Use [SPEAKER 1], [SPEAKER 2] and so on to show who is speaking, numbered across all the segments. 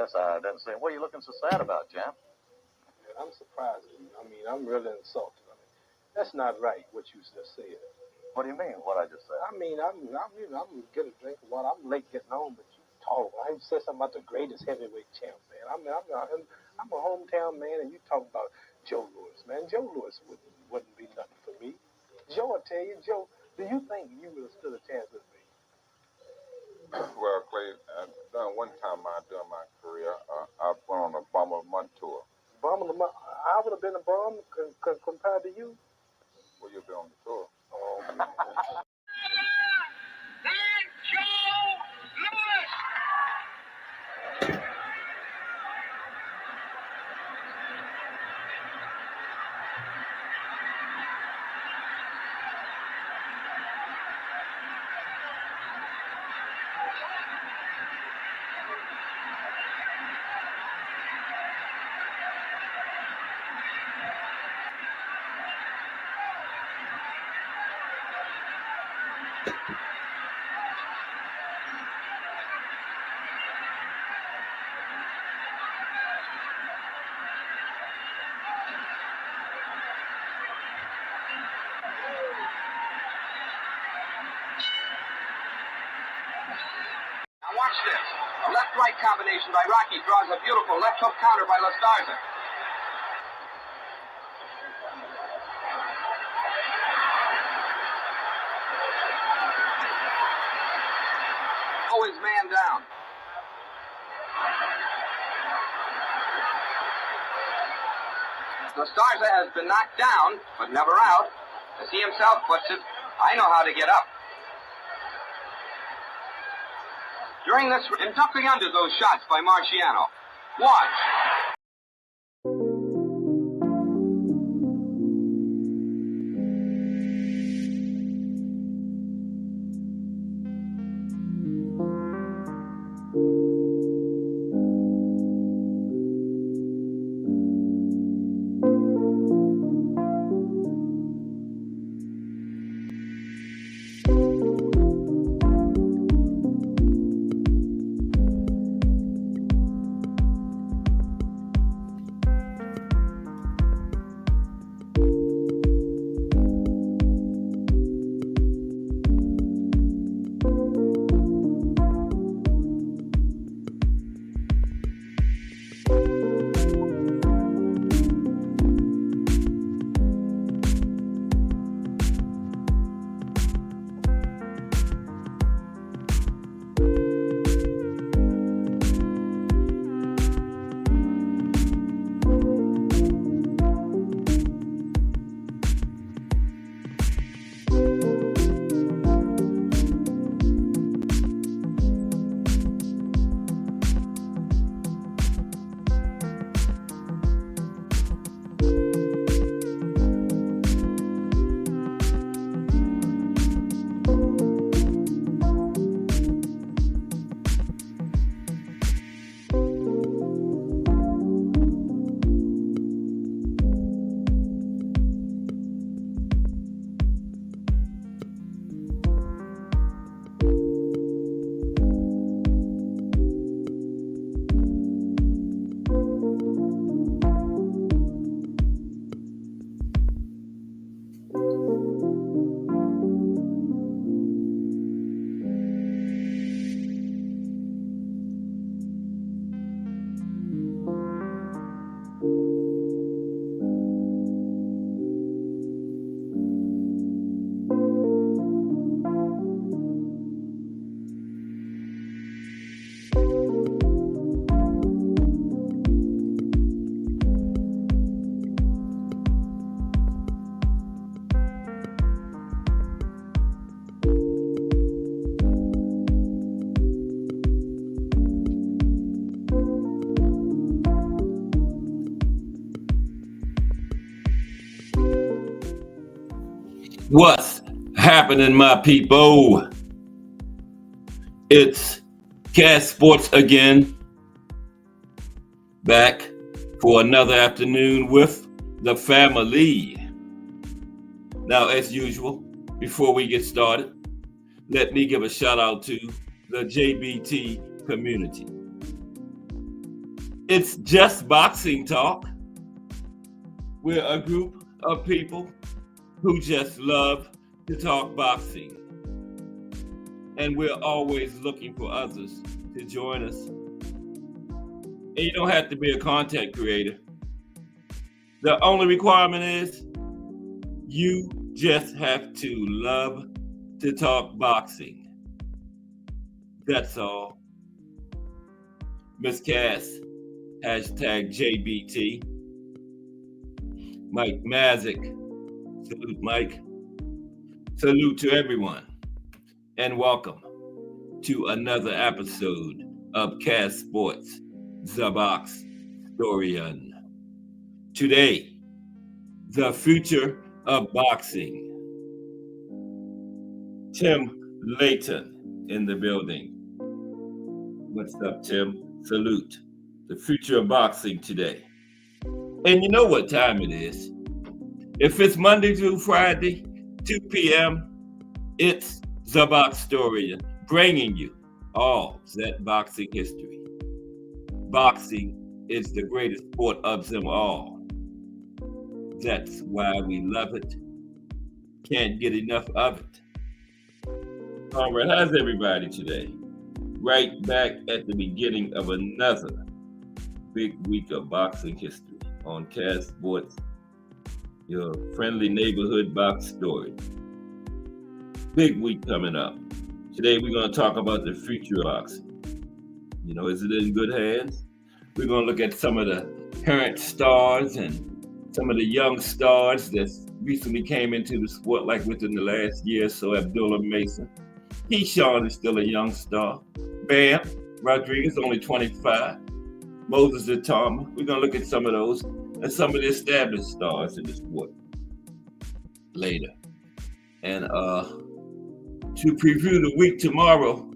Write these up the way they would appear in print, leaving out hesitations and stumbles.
[SPEAKER 1] guess I didn't see him. What are you looking so sad about, Jam?
[SPEAKER 2] I'm surprised at you. I mean, I'm really insulted. I mean, that's not right what you just said.
[SPEAKER 1] What do you mean, what I just said?
[SPEAKER 2] I mean, I'm get a drink of water. I'm late getting home, but you talk. I said something about the greatest heavyweight champ, man. I'm a hometown man, and you talk about Joe Louis, man. Joe Louis wouldn't be nothing for me. Joe, I tell you, Joe, do you think you would have stood a chance with me?
[SPEAKER 3] Well, Clay, one time during my career, I went on a Bum of the Month tour.
[SPEAKER 2] Bum of the month? I would have been a bum compared to you.
[SPEAKER 3] Well, you've been on the tour.
[SPEAKER 2] Oh,
[SPEAKER 4] Watch this. A left-right combination by Rocky draws a beautiful left hook counter by La Starza. Oh, his man down. La Starza has been knocked down, but never out. As he himself puts it, I know how to get up. During this, and ducking under those shots by Marciano. Watch.
[SPEAKER 5] What's happening, my people? It's Cash Sports again, back for another afternoon with the family. Now, as usual, before we get started, let me give a shout out to the JBT community. It's Just Boxing Talk. We're a group of people who just love to talk boxing. And we're always looking for others to join us. And you don't have to be a content creator. The only requirement is you just have to love to talk boxing. That's all. Miss Cass, hashtag JBT. Mike Mazik, salute Mike. Salute to everyone. And welcome to another episode of Cass Sports, the Box Storian. Today, the future of boxing. Tim Layton in the building. What's up, Tim? Salute. The future of boxing today. And you know what time it is. If it's Monday through Friday, 2 p.m., it's the Box Storian, bringing you all that boxing history. Boxing is the greatest sport of them all. That's why we love it. Can't get enough of it. All right, how's everybody today? Right back at the beginning of another big week of boxing history on Cass Sports, your friendly neighborhood box story. Big week coming up. Today we're going to talk about the future of boxing. You know, is it in good hands? We're going to look at some of the current stars and some of the young stars that recently came into the sport, like within the last year or so. Abdullah Mason. Keyshawn is still a young star. Bam Rodriguez, only 25. Moses Atama. We're going to look at some of those and some of the established stars in the sport later. And to preview the week tomorrow,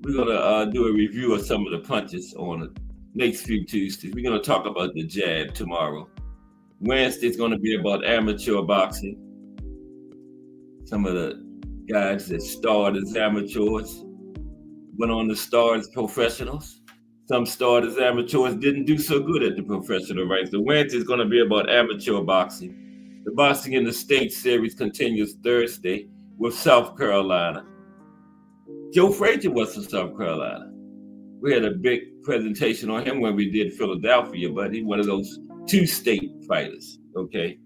[SPEAKER 5] we're going to do a review of some of the punches on the next few Tuesdays. We're going to talk about the jab tomorrow. Wednesday's going to be about amateur boxing. Some of the guys that starred as amateurs went on to star as professionals. Some starred as amateurs didn't do so good at the professional ranks. So Wednesday's going to be about amateur boxing. The Boxing in the States series continues Thursday with South Carolina. Joe Frazier was from South Carolina. We had a big presentation on him when we did Philadelphia, but he's one of those two-state fighters, okay?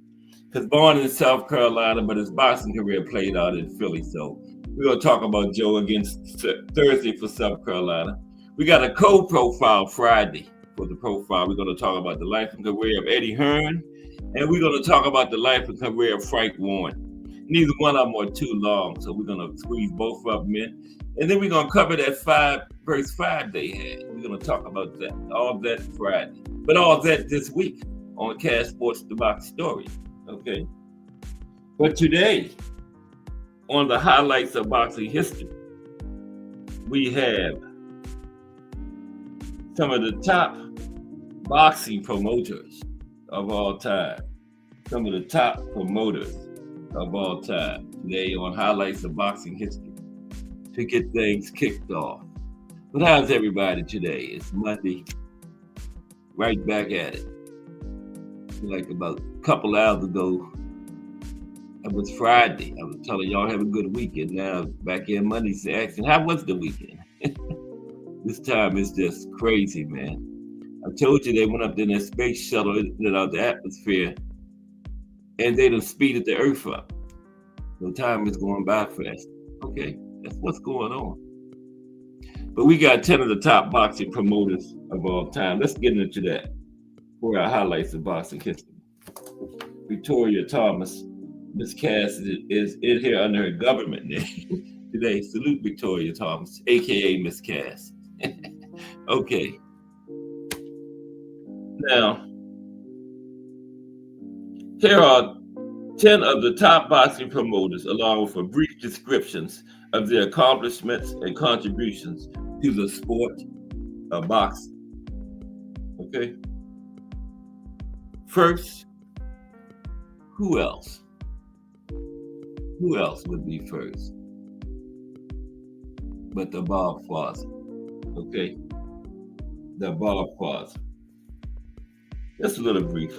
[SPEAKER 5] Because born in South Carolina, but his boxing career played out in Philly. So we're going to talk about Joe against Thursday for South Carolina. We got a co-profile Friday for the profile. We're going to talk about the life and career of Eddie Hearn, and we're going to talk about the life and career of Frank Warren. Neither one of them are too long, so we're going to squeeze both of them in. And then we're going to cover that 5 verse 5 they had. We're going to talk about that, all of that Friday. But all of that this week on Cass Sports, the Box Story. Okay. But today, on the highlights of boxing history, we have some of the top boxing promoters of all time. Some of the top promoters of all time. Today on highlights of boxing history to get things kicked off. But how's everybody today? It's Monday. Right back at it. Like about a couple hours ago, it was Friday. I was telling y'all have a good weekend. Now back in Monday's action. How was the weekend? This time is just crazy, man. I told you they went up in that space shuttle into the atmosphere, and they done speeded the Earth up. So time is going by fast. Okay, that's what's going on. But we got 10 of the top boxing promoters of all time. Let's get into that for our highlights of boxing history. Victoria Thomas, Miss Cass is in here under her government name today. Salute Victoria Thomas, aka Miss Cass. Okay. Now, here are 10 of the top boxing promoters, along with brief descriptions of their accomplishments and contributions to the sport of boxing. Okay? First, who else? Who else would be first? But the Bob Foster. Okay? The Bob Foster. Just a little brief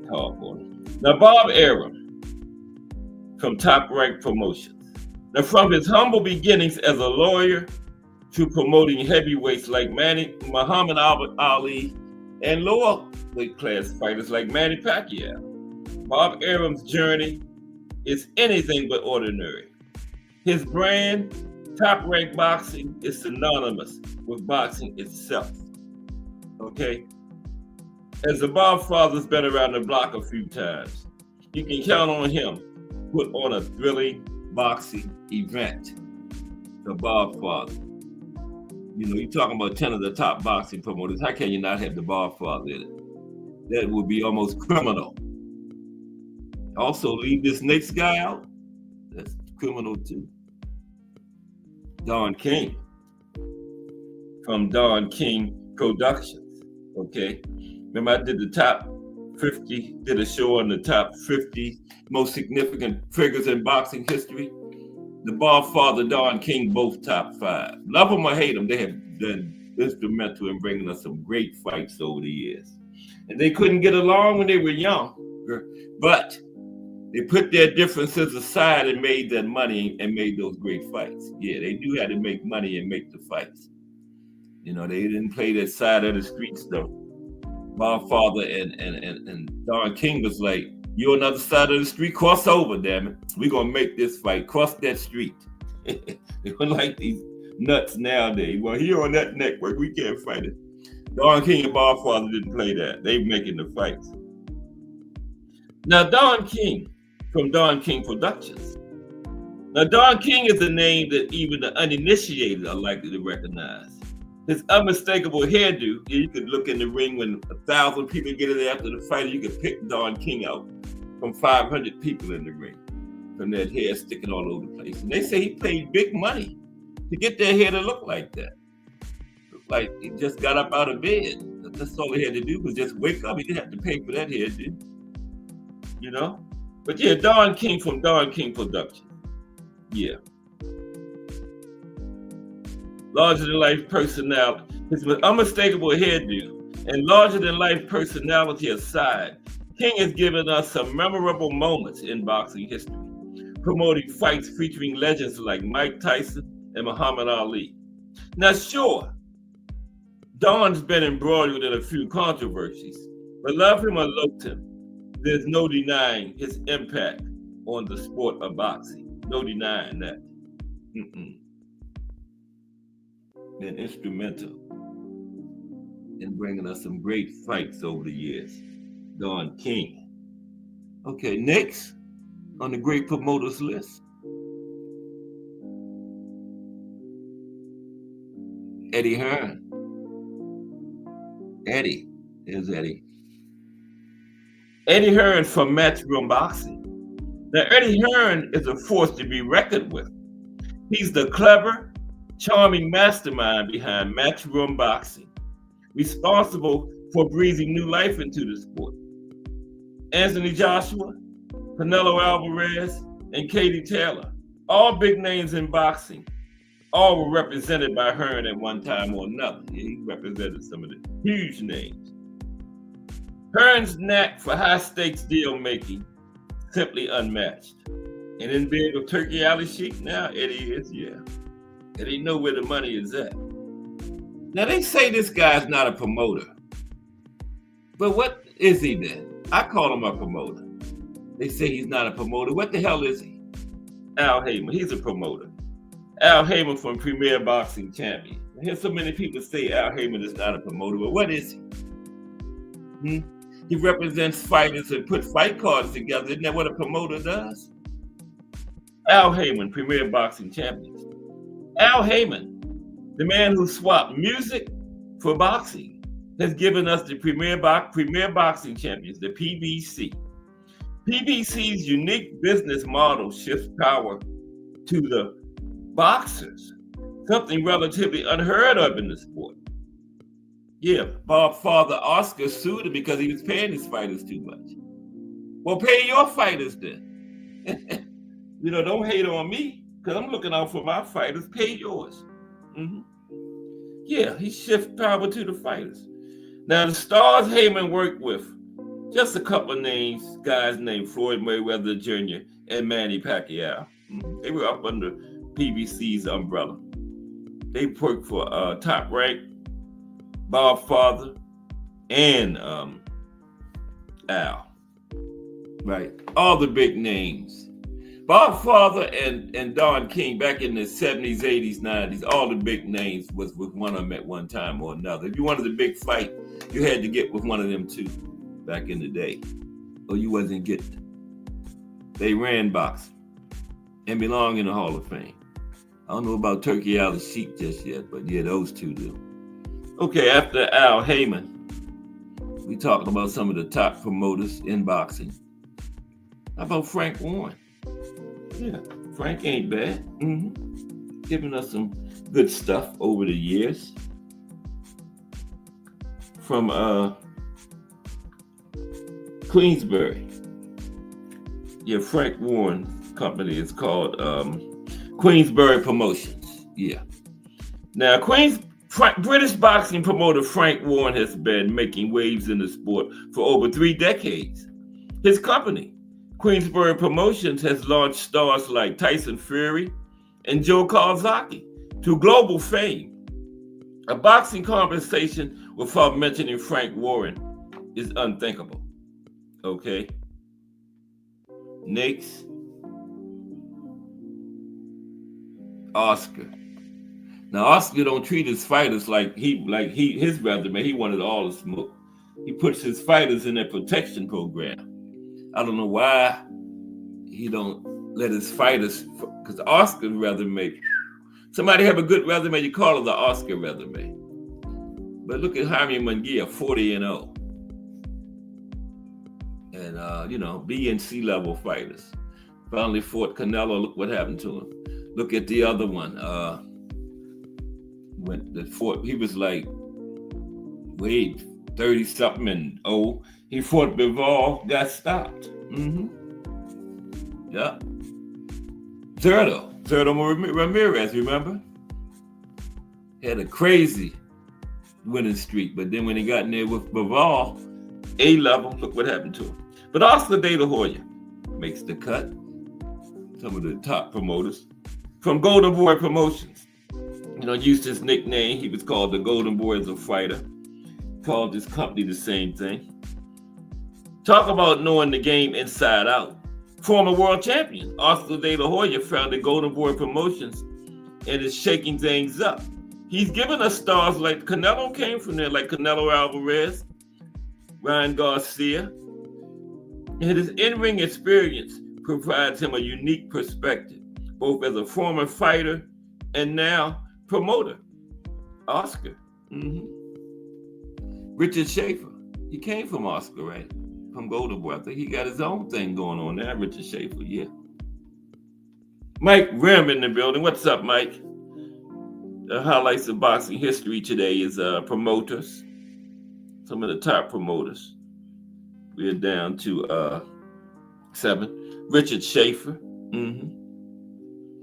[SPEAKER 5] talk on it. Now, Bob Arum from Top Rank Promotions. Now, from his humble beginnings as a lawyer to promoting heavyweights like Muhammad Ali and lower weight class fighters like Manny Pacquiao, Bob Arum's journey is anything but ordinary. His brand, Top Rank Boxing, is synonymous with boxing itself. Okay? As the Bob Father's been around the block a few times, you can count on him to put on a thrilling boxing event. The Bob Father. You know, you're talking about 10 of the top boxing promoters. How can you not have the Bob Father in it? That would be almost criminal. Also, leave this next guy out. That's criminal too. Don King from Don King Productions. Okay. Remember, I did the top 50, did a show on the top 50 most significant figures in boxing history. The Bob Father, Don King, both top 5. Love them or hate them, they have been instrumental in bringing us some great fights over the years. And they couldn't get along when they were young, but they put their differences aside and made that money and made those great fights. Yeah, they knew how to make money and make the fights. You know, they didn't play that side of the street stuff. Bob Father and Don King was like, you're on the other side of the street, cross over, damn it. We're going to make this fight, cross that street. They were like these nuts nowadays. Well, here on that network, we can't fight it. Don King and Bob Father didn't play that. They were making the fights. Now, Don King from Don King Productions. Now, Don King is a name that even the uninitiated are likely to recognize. His unmistakable hairdo, you could look in the ring when 1,000 people get in there after the fight, you could pick Don King out from 500 people in the ring from that hair sticking all over the place. And they say he paid big money to get their hair to look like that. Looked like he just got up out of bed. That's all he had to do was just wake up. He didn't have to pay for that hairdo, you know? But yeah, Don King from Don King Productions. Yeah. Larger-than-life personality, his unmistakable hairdo, and larger-than-life personality aside, King has given us some memorable moments in boxing history, promoting fights featuring legends like Mike Tyson and Muhammad Ali. Now, sure, Don's been embroiled in a few controversies, but love him or loathe him, there's no denying his impact on the sport of boxing. No denying that. Been instrumental in bringing us some great fights over the years. Don King. Okay, next on the great promoters list, Eddie Hearn. Eddie. There's Eddie. Eddie Hearn from Matchroom Boxing. Now, Eddie Hearn is a force to be reckoned with. He's the clever, charming mastermind behind Matchroom Boxing, responsible for breathing new life into the sport. Anthony Joshua, Canelo Alvarez, and Katie Taylor, all big names in boxing, all were represented by Hearn at one time or another. Yeah, he represented some of the huge names. Hearn's knack for high-stakes deal-making, simply unmatched. And in being a Turkey Alley Sheik now, Eddie is, yeah. Eddie know where the money is at. Now, they say this guy's not a promoter. But what is he then? I call him a promoter. They say he's not a promoter. What the hell is he? Al Heyman, he's a promoter. Al Heyman from Premier Boxing Champion. I hear so many people say Al Heyman is not a promoter, but what is he? He represents fighters and put fight cards together. Isn't that what a promoter does? Al Heyman, Premier Boxing Champion. Al Heyman, the man who swapped music for boxing, has given us the Premier Boxing Champions, the PBC. PBC's unique business model shifts power to the boxers, something relatively unheard of in the sport. Yeah, Bob Father Oscar sued him because he was paying his fighters too much. Well, pay your fighters then. Don't hate on me because I'm looking out for my fighters. Pay yours. Yeah, he shifts power to the fighters. Now, the stars Heyman worked with, just a couple of names, guys named Floyd Mayweather Jr. and Manny Pacquiao. They were up under PBC's umbrella. They worked for Top Rank, Bob Father, and Al. Right, all the big names. Bob Father and Don King back in the 70s, 80s, 90s, all the big names was with one of them at one time or another. If you wanted a big fight, you had to get with one of them too back in the day, or you wasn't getting it. They ran boxing and belong in the Hall of Fame. I don't know about Turkey Al the Sheep just yet, but yeah, those two do. Okay, after Al Heyman, we talking about some of the top promoters in boxing. How about Frank Warren? Yeah, Frank ain't bad. Giving us some good stuff over the years. From Queensbury. Yeah, Frank Warren's company is called Queensbury Promotions. Yeah. Now, British boxing promoter Frank Warren has been making waves in the sport for over 3 decades. His company, Queensbury Promotions, has launched stars like Tyson Fury and Joe Kawasaki to global fame. A boxing conversation without mentioning Frank Warren is unthinkable. Okay? Next, Oscar. Now, Oscar don't treat his fighters like his resume. He wanted all the smoke. He puts his fighters in a protection program. I don't know why he don't let his fighters, because Oscar's resume, somebody have a good resume, you call it the Oscar resume. But look at Jaime Munguia, 40-0. And, B and C level fighters. Finally fought Canelo, look what happened to him. Look at the other one. He was like, 30-something and old. He fought Bivol, got stopped. Yeah. Zerto Ramirez, remember? Had a crazy winning streak, but then when he got in there with Bivol, A level, look what happened to him. But Oscar De La Hoya makes the cut. Some of the top promoters from Golden Boy Promotions. Used his nickname. He was called the Golden Boy as a fighter. Called his company the same thing. Talk about knowing the game inside out. Former world champion Oscar De La Hoya founded Golden Boy Promotions and is shaking things up. He's given us stars like Canelo came from there, like Canelo Alvarez, Ryan Garcia. And his in-ring experience provides him a unique perspective, both as a former fighter and now promoter. Oscar. Richard Schaefer. He came from Oscar, right? From Golden Boy. I think he got his own thing going on there, Richard Schaefer, yeah. Mike Rim in the building. What's up, Mike? The highlights of boxing history today is promoters. Some of the top promoters. We're down to 7. Richard Schaefer.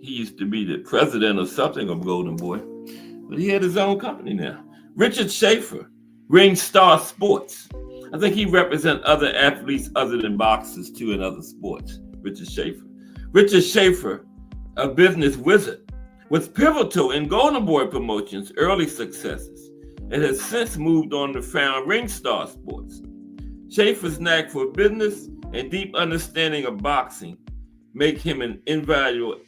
[SPEAKER 5] He used to be the president or something of Golden Boy, but he had his own company now. Richard Schaefer, Ring Star Sports. I think he represents other athletes other than boxers too in other sports. Richard Schaefer. Richard Schaefer, a business wizard, was pivotal in Golden Boy Promotions' early successes and has since moved on to found Ring Star Sports. Schaefer's knack for business and deep understanding of boxing make him an invaluable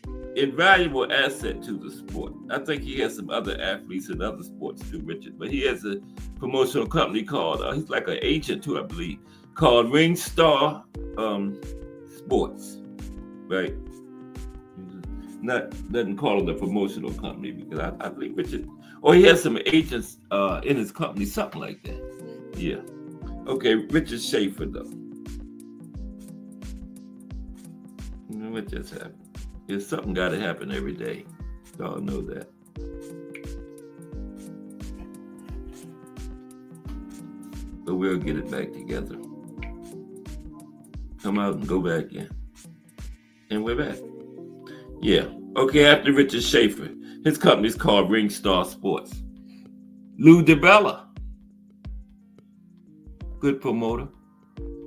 [SPEAKER 5] asset to the sport. I think he has some other athletes in other sports too, Richard, but he has a promotional company called, he's like an agent too, I believe, called Ring Star Sports, right? Doesn't call it a promotional company because I believe Richard, or he has some agents in his company, something like that. Yeah. Okay, Richard Schaefer though. What just happened? There's something got to happen every day. Y'all know that. But we'll get it back together. Come out and go back in. And we're back. Yeah. Okay, after Richard Schaefer, his company's called Ring Star Sports. Lou DiBella. Good promoter.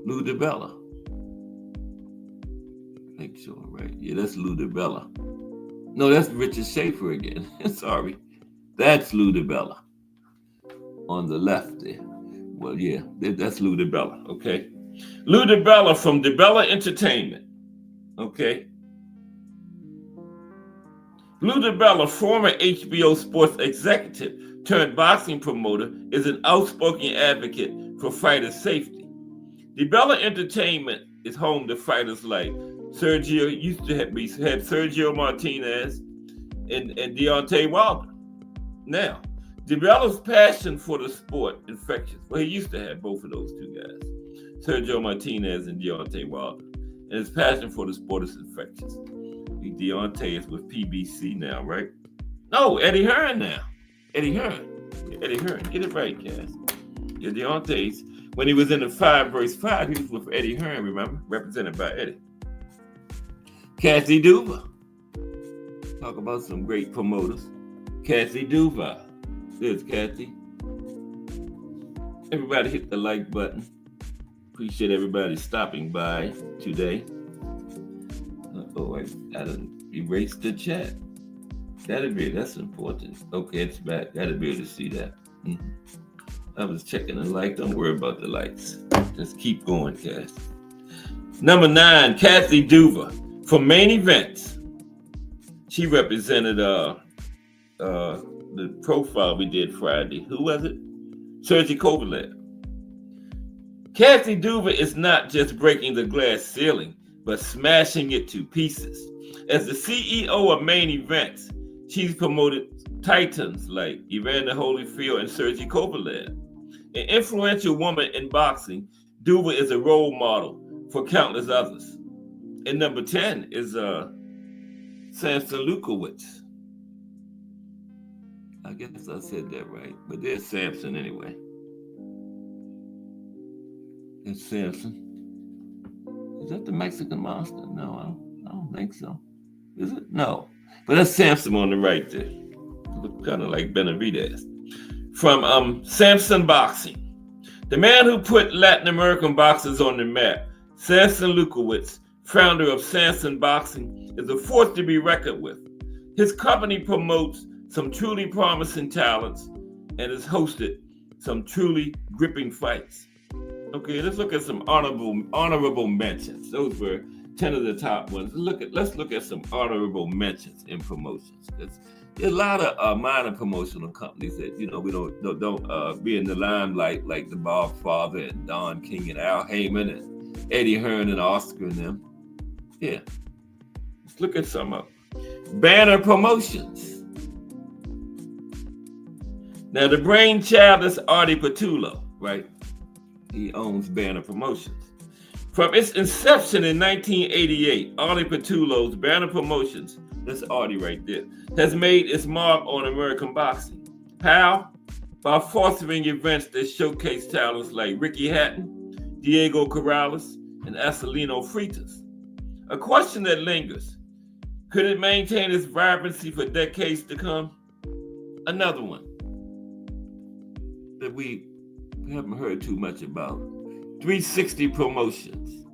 [SPEAKER 5] Lou DiBella. Make sure, right? Yeah, that's Lou DiBella. No, that's Richard Schaefer again. Sorry. That's Lou DiBella. On the left there. Well, yeah, that's Lou DiBella, okay? Lou DiBella from DiBella Entertainment, okay? Lou DiBella, former HBO sports executive turned boxing promoter, is an outspoken advocate for fighters' safety. DiBella Entertainment is home to fighters like Sergio, we had Sergio Martinez and Deontay Wilder. Now, DiBella's passion for the sport infectious. Well, he used to have both of those two guys, Sergio Martinez and Deontay Wilder. And his passion for the sport is infectious. Deontay is with PBC now, right? No, Eddie Hearn now. Eddie Hearn. Yeah, Eddie Hearn. Get it right, Cass. Yeah, Deontay's, when he was in the 5 vs. 5, he was with Eddie Hearn, remember? Represented by Eddie. Cassie Duva. Talk about some great promoters. Cassie Duva. There's Kathy. Everybody hit the like button. Appreciate everybody stopping by today. Oh, I didn't erase the chat. That's important. Okay, it's back. Gotta be able to see that. Mm-hmm. I was checking the like. Don't worry about the likes. Just keep going, Cass. Number 9, Kathy Duva from Main Events. She represented the profile we did Friday. Who was it? Sergey Kovalev. Kathy Duva is not just breaking the glass ceiling, but smashing it to pieces. As the CEO of Main Events, she's promoted titans like Evander Holyfield and Sergey Kovalev. An influential woman in boxing, Duva is a role model for countless others. And number 10 is Samson Lukowicz. I guess I said that right, but there's Samson anyway. It's Samson. Is that the Mexican monster? No, I don't think so. Is it? No. But that's Samson on the right there. Look kind of like Benavidez. From Samson Boxing. The man who put Latin American boxers on the map, Samson Lukowicz, founder of Samson Boxing, is a force to be reckoned with. His company promotes some truly promising talents and has hosted some truly gripping fights. Okay, let's look at some honorable mentions. Those were 10 of the top ones. Let's look at some honorable mentions in promotions. There's a lot of minor promotional companies that we don't be in the limelight, like the Bob Father and Don King and Al Heyman and Eddie Hearn and Oscar and them. Yeah, let's look at some of them. Banner Promotions. Now the brainchild is Artie Patullo, right? He owns Banner Promotions. From its inception in 1988, Artie Patullo's Banner Promotions, that's Artie right there, has made its mark on American boxing. How? By fostering events that showcase talents like Ricky Hatton, Diego Corrales, and Acelino Freitas. A question that lingers: could it maintain its vibrancy for decades to come? Another one that we haven't heard too much about. 360 Promotions.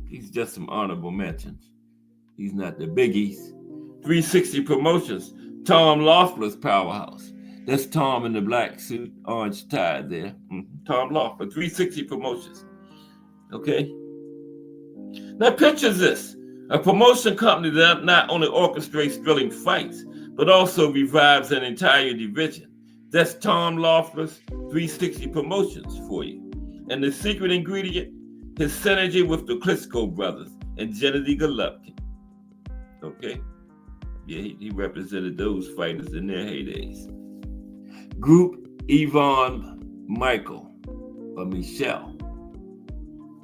[SPEAKER 5] These just some honorable mentions. He's not the biggies. 360 Promotions. Tom Loeffler's powerhouse. That's Tom in the black suit, orange tie there. Tom Loeffler, 360 Promotions. Okay? Now picture this. A promotion company that not only orchestrates thrilling fights, but also revives an entire division. That's Tom Loeffler's 360 Promotions for you. And the secret ingredient, his synergy with the Klitschko brothers and Gennady Golovkin. Okay? Yeah, he represented those fighters in their heydays. Group Yvonne Michael, or Michelle.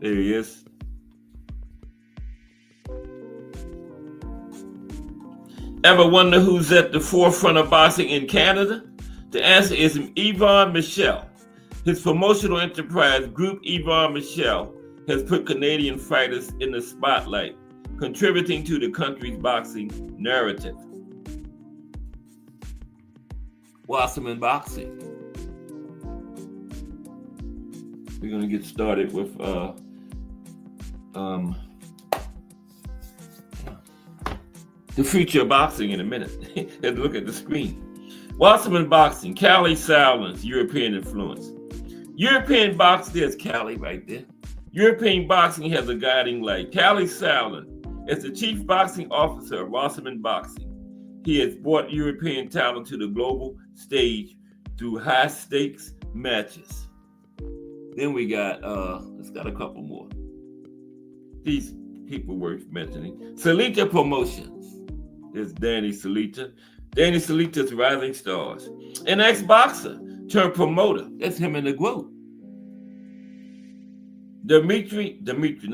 [SPEAKER 5] There he is. Ever wonder who's at the forefront of boxing in Canada? The answer is Yvon Michel. His promotional enterprise, Group Yvon Michel, has put Canadian fighters in the spotlight, contributing to the country's boxing narrative. Wasserman Boxing. We're going to get started with the future of boxing in a minute. Let's look at the screen. Wasserman Boxing, Cali Sowlands, European influence. European boxing, there's Cali right there. European boxing has a guiding light. Cali Sowland is the chief boxing officer of Wasserman Boxing. He has brought European talent to the global stage through high stakes matches. Then we got, let's got a couple more. These people worth mentioning. Salita Promotions. There's Danny Salita. Danny Salita's Rising Stars. An ex-boxer turned promoter. That's him in the GOAT. Dimitri Salita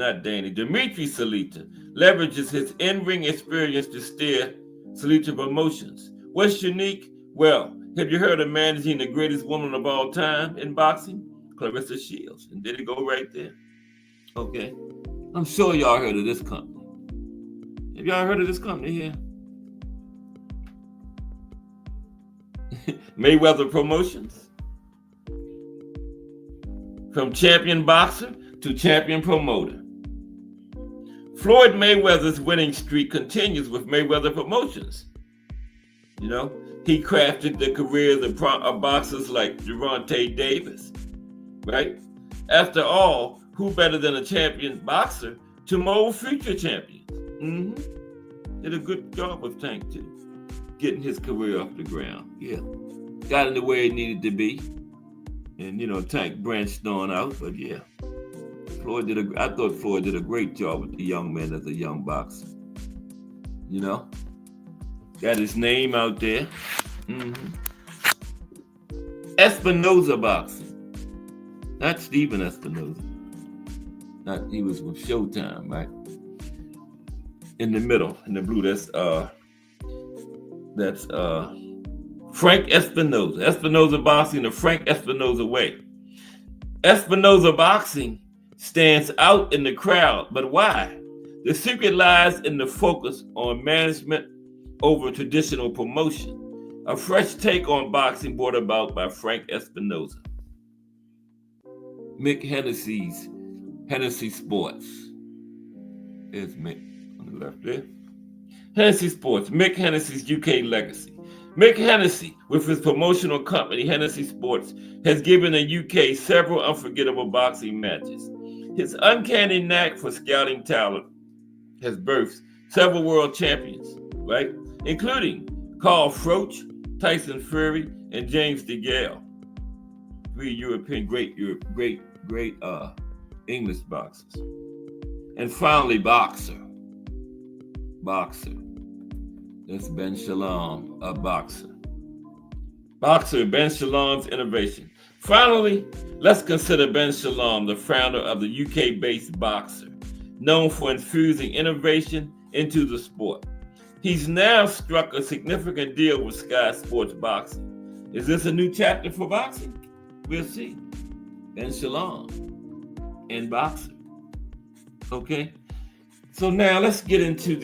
[SPEAKER 5] leverages his in-ring experience to steer Salita Promotions. What's unique? Well, have you heard of managing the greatest woman of all time in boxing? Clarissa Shields. And did it go right there? Okay. I'm sure y'all heard of this company. Have y'all heard of this company here? Mayweather Promotions. From champion boxer to champion promoter. Floyd Mayweather's winning streak continues with Mayweather Promotions. You know, he crafted the careers of boxers like Gervonta Davis, right? After all, who better than a champion boxer to mold future champions? Did a good job of Tank too, getting his career off the ground. Yeah, got in the way it needed to be, and you know Tank branched on out. But yeah, I thought Floyd did a great job with the young man as a young boxer. You know, got his name out there. Espinoza Boxing, not Steven Espinoza. Not he was with Showtime, right? In the middle, in the blue, that's Frank Espinoza. Espinoza Boxing the Frank Espinoza way. Espinoza Boxing stands out in the crowd, but why? The secret lies in the focus on management over traditional promotion. A fresh take on boxing brought about by Frank Espinoza. Mick Hennessy's Hennessy Sports. There's Mick on the left there. Hennessy Sports, Mick Hennessy's UK legacy. Mick Hennessy, with his promotional company Hennessy Sports, has given the UK several unforgettable boxing matches. His uncanny knack for scouting talent has birthed several world champions, right? Including Carl Froch, Tyson Fury, and James DeGale. Three European great English boxers. And finally, boxer. That's Ben Shalom, a boxer. Boxer, Ben Shalom's innovation. Finally, let's consider Ben Shalom, the founder of the UK-based boxer, known for infusing innovation into the sport. He's now struck a significant deal with Sky Sports Boxing. Is this a new chapter for boxing? We'll see. Ben Shalom and boxer. Okay, so now let's get into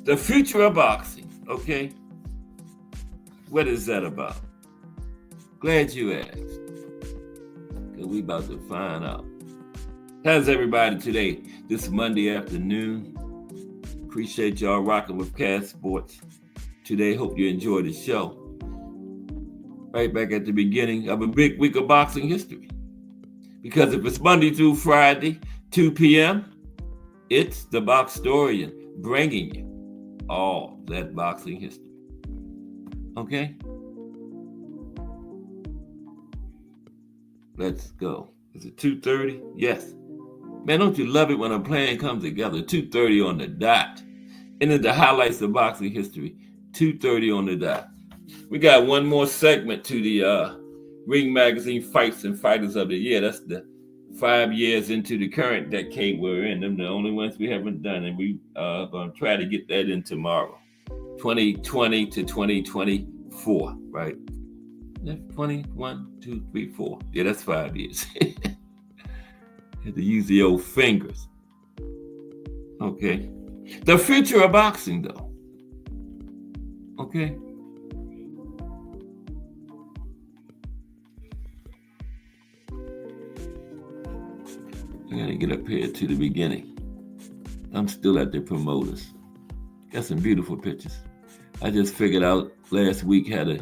[SPEAKER 5] the future of boxing. Okay, what is that about? Glad you asked, because we about to find out. How's everybody today? This Monday afternoon. Appreciate y'all rocking with Cast Sports today. Hope you enjoyed the show. Right back at the beginning of a big week of boxing history. Because if it's Monday through Friday, 2 p.m., it's the Boxtorian bringing you all that boxing history. Okay? Let's go. Is it 2:30? Yes. Man, don't you love it when a plan comes together? 2:30 on the dot. And then the highlights of boxing history, 2:30 on the dot. We got one more segment to the Ring Magazine Fights and Fighters of the Year. That's the 5 years into the current decade we're in. Them the only ones we haven't done, and we are going to try to get that in tomorrow. 2020 to 2024, right? That's 21, 2, 3, 4. Yeah, that's 5 years. Had to use the old fingers. Okay. The future of boxing, though. Okay. I gotta get up here to the beginning. I'm still at the promoters. Got some beautiful pictures. I just figured out last week how to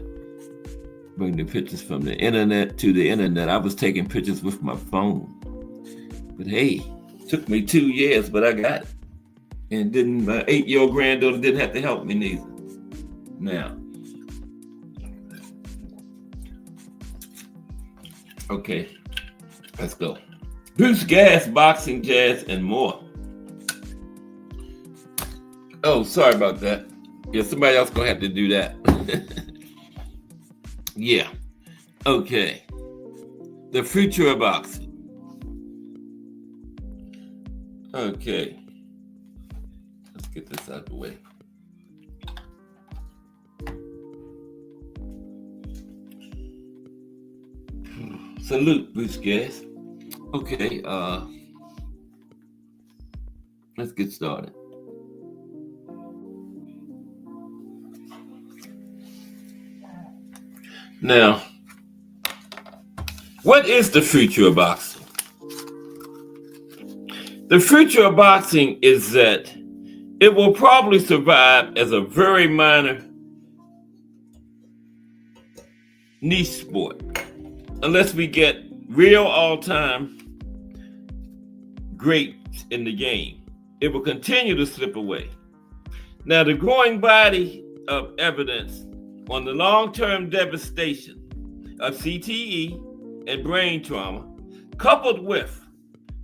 [SPEAKER 5] bring the pictures from the internet to the internet. I was taking pictures with my phone. But hey, took me 2 years, but I got it. And my 8-year-old granddaughter didn't have to help me neither. Now, okay, let's go. Bruce Gas, boxing, jazz, and more. Oh, sorry about that. Yeah, somebody else gonna have to do that. Yeah. Okay. The future of boxing. Okay. Let's get this out of the way. Salute, Bruce Gas. Okay, let's get started. Now, what is the future of boxing? The future of boxing is that it will probably survive as a very minor niche sport, unless we get real all-time greats in the game. It will continue to slip away. Now, the growing body of evidence on the long-term devastation of CTE and brain trauma, coupled with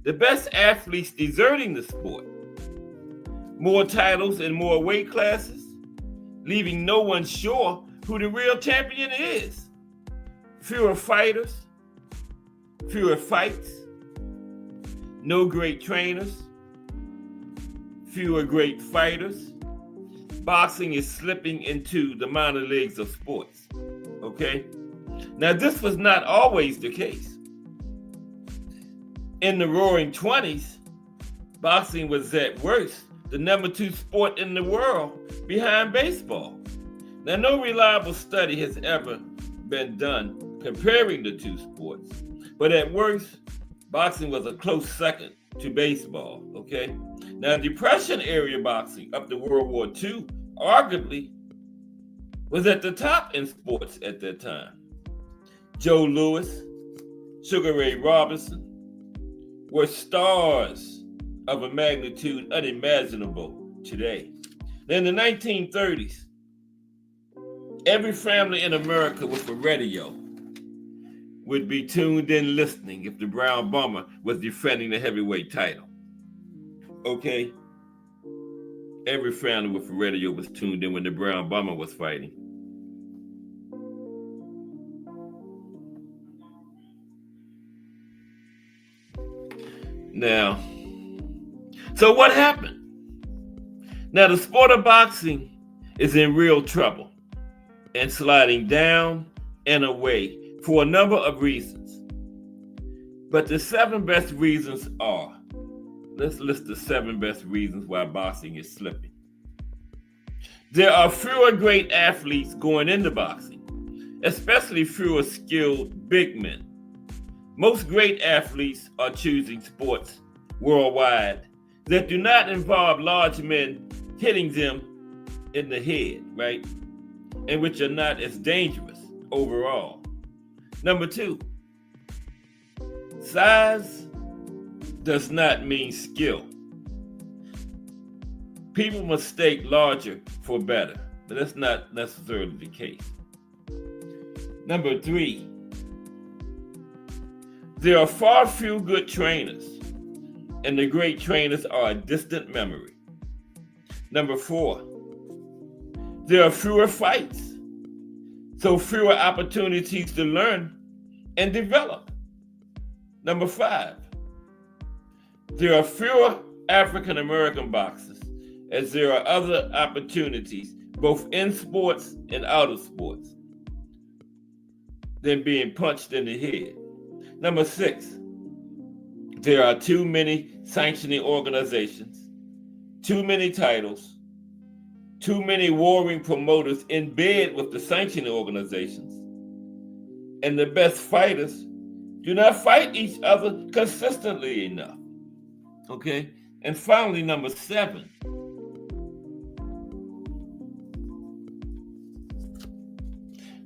[SPEAKER 5] the best athletes deserting the sport, more titles and more weight classes, leaving no one sure who the real champion is, fewer fighters, fewer fights, no great trainers, fewer great fighters. Boxing is slipping into the minor leagues of sports. Okay? Now, this was not always the case. In the roaring 20s, boxing was at worst the number 2 sport in the world behind baseball. Now, no reliable study has ever been done comparing the two sports, but at worst, boxing was a close second to baseball. Okay? Now, Depression era boxing up to World War II arguably was at the top in sports at that time. Joe Louis, Sugar Ray Robinson were stars of a magnitude unimaginable today. In the 1930s, every family in America with a radio would be tuned in listening if the Brown Bomber was defending the heavyweight title. Okay? Every family with a radio was tuned in when the Brown Bomber was fighting. Now, so what happened? Now, the sport of boxing is in real trouble and sliding down and away for a number of reasons. But the 7 best reasons are, let's list the 7 best reasons why boxing is slipping. There are fewer great athletes going into boxing, especially fewer skilled big men. Most great athletes are choosing sports worldwide that do not involve large men hitting them in the head, right? And which are not as dangerous overall. Number 2, size does not mean skill. People mistake larger for better, but that's not necessarily the case. Number 3, there are far few good trainers, and the great trainers are a distant memory. Number 4, there are fewer fights, so fewer opportunities to learn and develop. Number 5, there are fewer African American boxers, as there are other opportunities, both in sports and out of sports, than being punched in the head. Number 6, there are too many sanctioning organizations, too many titles, too many warring promoters in bed with the sanctioning organizations, and the best fighters do not fight each other consistently enough. Okay? And finally, number 7.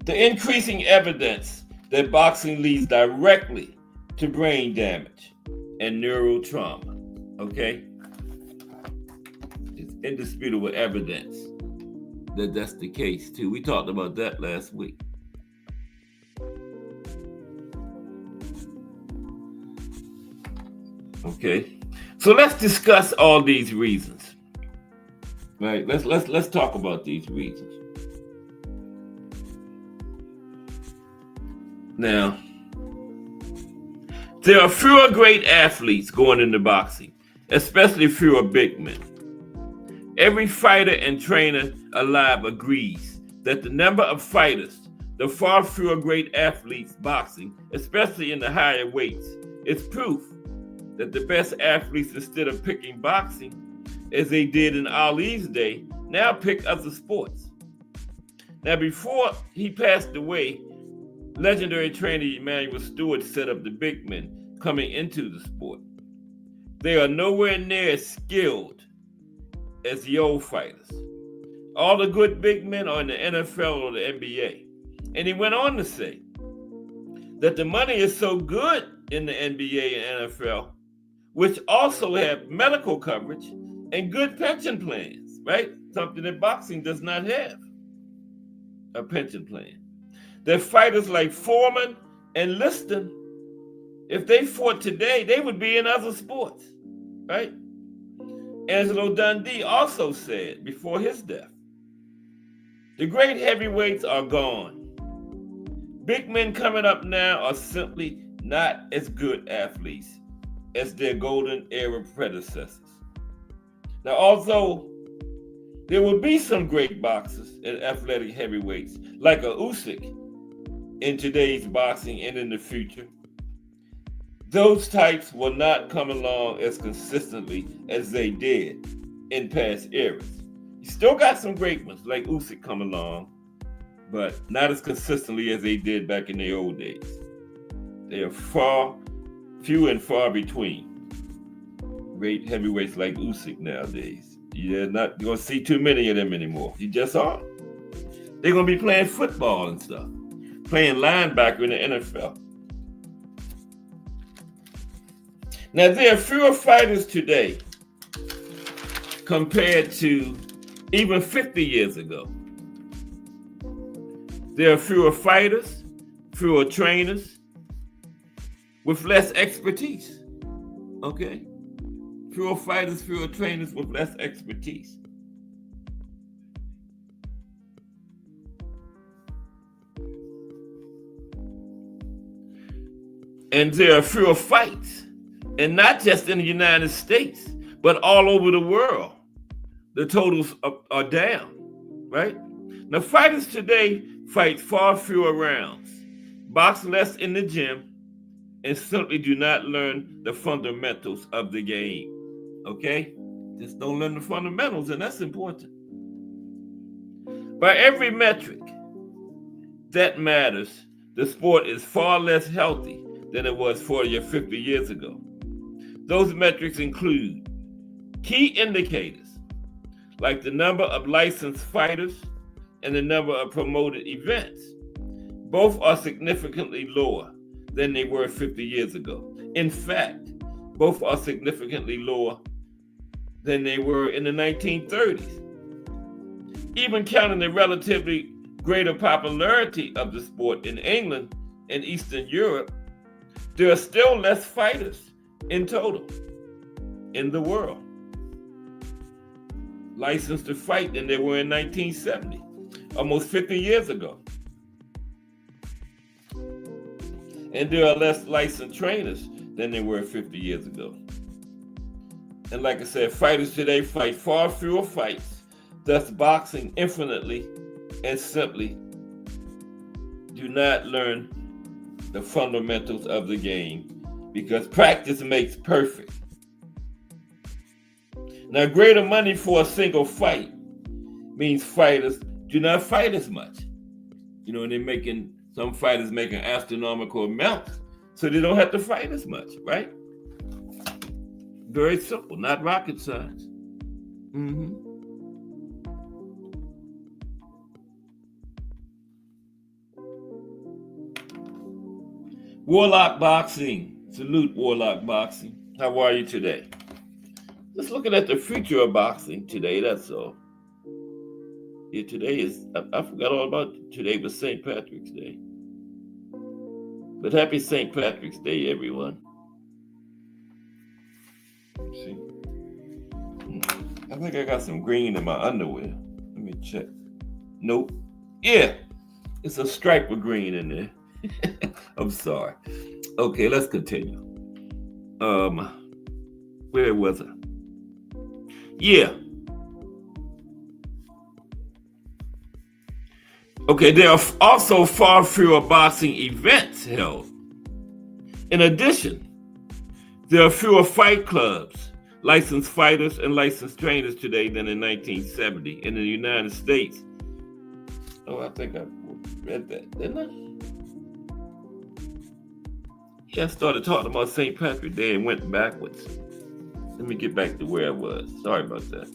[SPEAKER 5] The increasing evidence that boxing leads directly to brain damage and neural trauma. Okay? It's indisputable evidence that that's the case too. We talked about that last week. Okay, so let's discuss all these reasons. Right? Let's talk about these reasons. Now, there are fewer great athletes going into boxing, especially fewer big men. Every fighter and trainer alive agrees that the number of fighters, the far fewer great athletes boxing, especially in the higher weights, is proof that the best athletes, instead of picking boxing, as they did in Ali's day, now pick other sports. Now, before he passed away, legendary trainer Emanuel Stewart set up the big men coming into the sport. They are nowhere near as skilled as the old fighters. All the good big men are in the NFL or the NBA. And he went on to say that the money is so good in the NBA and NFL, which also have medical coverage and good pension plans, right? Something that boxing does not have, a pension plan. That fighters like Foreman and Liston, if they fought today, they would be in other sports, right? Angelo Dundee also said before his death, the great heavyweights are gone. Big men coming up now are simply not as good athletes as their golden era predecessors. Now, although there will be some great boxers and athletic heavyweights like a Usyk in today's boxing and in the future, those types will not come along as consistently as they did in past eras. You still got some great ones like Usyk come along, but not as consistently as they did back in the old days. They are few and far between. Great heavyweights like Usyk nowadays. You're not going to see too many of them anymore. You just aren't. They're going to be playing football and stuff, playing linebacker in the NFL. Now, there are fewer fighters today compared to even 50 years ago. There are fewer fighters, fewer trainers, with less expertise. Okay? Fewer fighters, fewer trainers with less expertise. And there are fewer fights. And not just in the United States, but all over the world. The totals are down, right? Now, fighters today fight far fewer rounds, box less in the gym, and simply do not learn the fundamentals of the game, okay? Just don't learn the fundamentals, and that's important. By every metric that matters, the sport is far less healthy than it was 40 or 50 years ago. Those metrics include key indicators like the number of licensed fighters and the number of promoted events. Both are significantly lower than they were 50 years ago. In fact, both are significantly lower than they were in the 1930s. Even counting the relatively greater popularity of the sport in England and Eastern Europe, there are still less fighters in total in the world licensed to fight than there were in 1970, almost 50 years ago. And there are less licensed trainers than there were 50 years ago. And like I said, fighters today fight far fewer fights, thus boxing infinitely and simply do not learn the fundamentals of the game, because practice makes perfect. Now, greater money for a single fight means fighters do not fight as much. You know, and some fighters making astronomical amounts, so they don't have to fight as much, right? Very simple, not rocket science. Mm-hmm. Warlock Boxing. Salute, Warlock Boxing. How are you today? Just looking at the future of boxing today, that's all. Yeah, today is, I forgot all about it. Today was St. Patrick's Day. But happy St. Patrick's Day, everyone. See? I think I got some green in my underwear. Let me check. Nope. Yeah, it's a stripe of green in there. I'm sorry. Okay, let's continue. Where was I? Yeah. Okay, there are also far fewer boxing events held. In addition, there are fewer fight clubs, licensed fighters, and licensed trainers today than in 1970 in the United States. Oh, I think I read that, didn't I? Yeah, I started talking about St. Patrick's Day and went backwards. Let me get back to where I was. Sorry about that.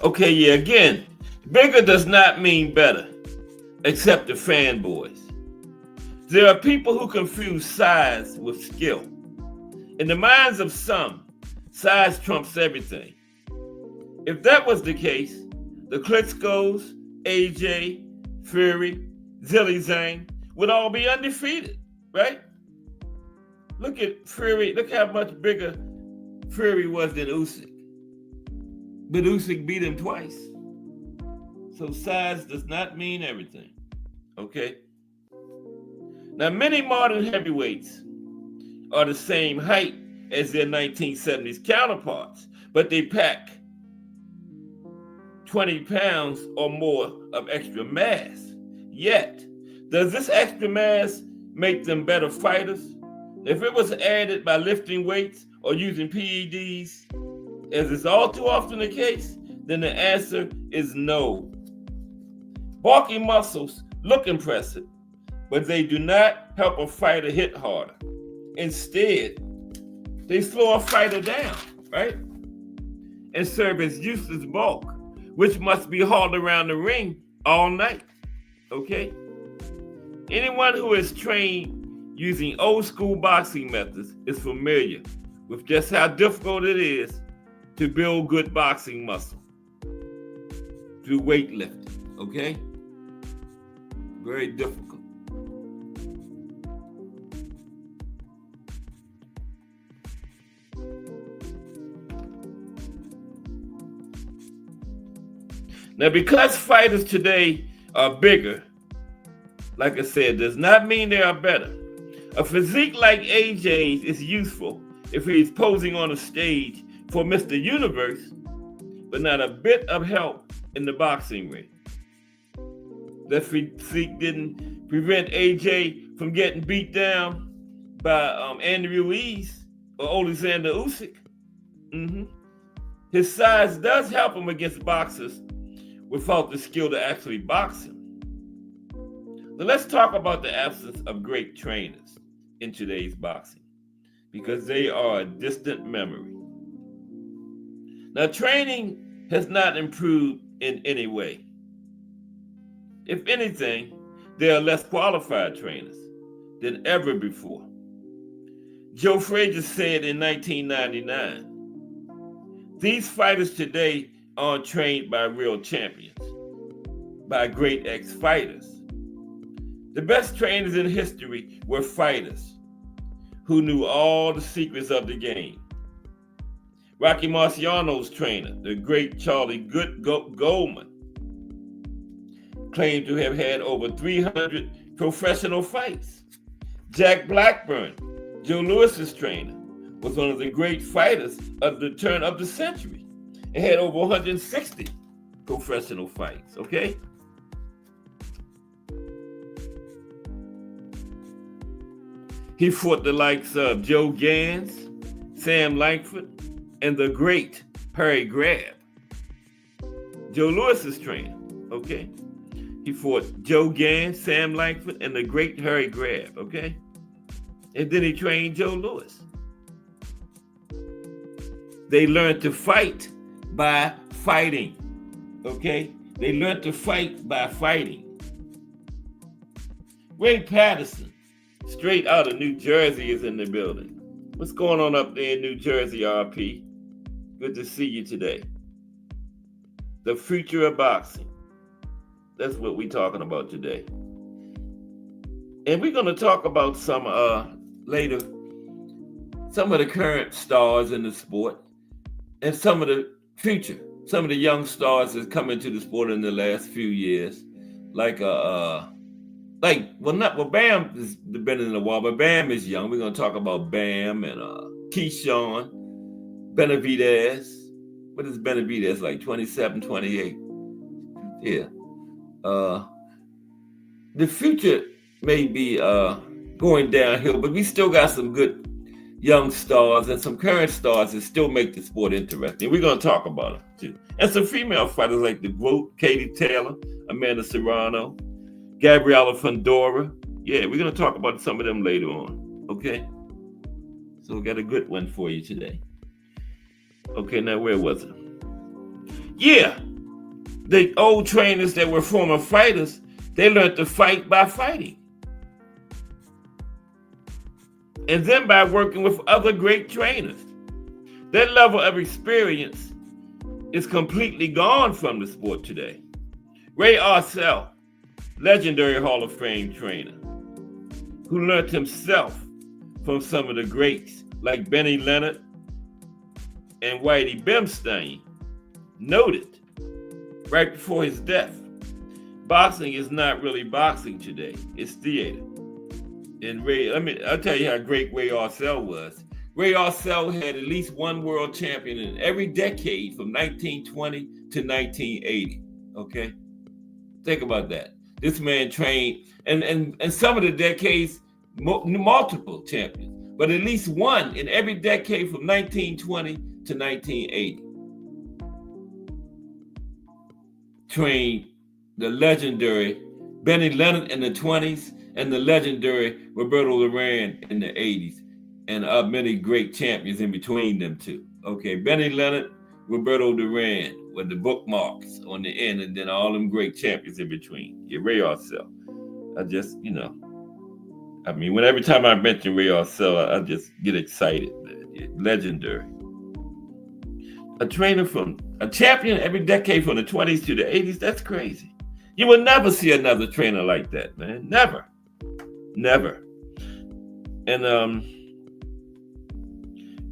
[SPEAKER 5] Okay, yeah, again, bigger does not mean better, except the fanboys. There are people who confuse size with skill. In the minds of some, size trumps everything. If that was the case, the Klitschko's, AJ, Fury, Zilly Zhang would all be undefeated, right? Look at Fury. Look how much bigger Fury was than Usyk. But Usyk beat him twice. So size does not mean everything, okay? Now, many modern heavyweights are the same height as their 1970s counterparts, but they pack 20 pounds or more of extra mass. Yet, does this extra mass make them better fighters? If it was added by lifting weights or using PEDs, as is all too often the case, then the answer is no. Bulky muscles look impressive, but they do not help a fighter hit harder. Instead, they slow a fighter down, right? And serve as useless bulk, which must be hauled around the ring all night. Okay? Anyone who is trained using old school boxing methods is familiar with just how difficult it is to build good boxing muscle through weightlifting. Okay? Very difficult. Now, because fighters today are bigger, like I said, does not mean they are better. A physique like AJ's is useful if he's posing on a stage for Mr. Universe, but not a bit of help in the boxing ring. That physique didn't prevent AJ from getting beat down by Andy Ruiz or Alexander Usyk. His size does help him against boxers without the skill to actually box him. Now let's talk about the absence of great trainers in today's boxing, because they are a distant memory. Now, training has not improved in any way. If anything, there are less qualified trainers than ever before. Joe Frazier said in 1999, these fighters today aren't trained by real champions, by great ex-fighters. The best trainers in history were fighters who knew all the secrets of the game. Rocky Marciano's trainer, the great Charlie Goldman, claimed to have had over 300 professional fights. Jack Blackburn, Joe Louis's trainer, was one of the great fighters of the turn of the century and had over 160 professional fights, okay? He fought the likes of Joe Gans, Sam Langford, and the great Harry Grab. Joe Louis's trainer, okay? He fought Joe Gans, Sam Langford, and the great Harry Grab, okay? And then he trained Joe Louis. They learned to fight by fighting. Okay? They learned to fight by fighting. Ray Patterson, straight out of New Jersey, is in the building. What's going on up there in New Jersey, RP? Good to see you today. The future of boxing. That's what we're talking about today. And we're going to talk about some later, some of the current stars in the sport and some of the future, some of the young stars that's come into the sport in the last few years. Bam has been in a while, but Bam is young. We're going to talk about Bam and Keyshawn, Benavidez. What is Benavidez, like 27, 28? Yeah. The future may be going downhill, but we still got some good young stars and some current stars that still make the sport interesting. We're going to talk about them too. And some female fighters like the GOAT, Katie Taylor, Amanda Serrano, Gabriela Fundora. Yeah, we're going to talk about some of them later on. Okay? So we got a good one for you today. Okay, now where was it? Yeah, the old trainers that were former fighters, they learned to fight by fighting. And then by working with other great trainers. That level of experience is completely gone from the sport today. Ray Arcel, legendary Hall of Fame trainer, who learned himself from some of the greats like Benny Leonard and Whitey Bimstein, noted right before his death, boxing is not really boxing today, it's theater. And I'll tell you how great Ray Arcel was. Ray Arcel had at least one world champion in every decade from 1920 to 1980. Okay? Think about that. This man trained, and some of the decades, multiple champions, but at least one in every decade from 1920 to 1980. Trained the legendary Benny Leonard in the 20s and the legendary Roberto Duran in the 80s, and many great champions in between them two. Okay, Benny Leonard, Roberto Duran with the bookmarks on the end, and then all them great champions in between. Yeah, Ray Arcel. Every time I mention Ray Arcel, I just get excited. Yeah, legendary. A champion every decade from the 20s to the 80s, that's crazy. You will never see another trainer like that, man. Never. And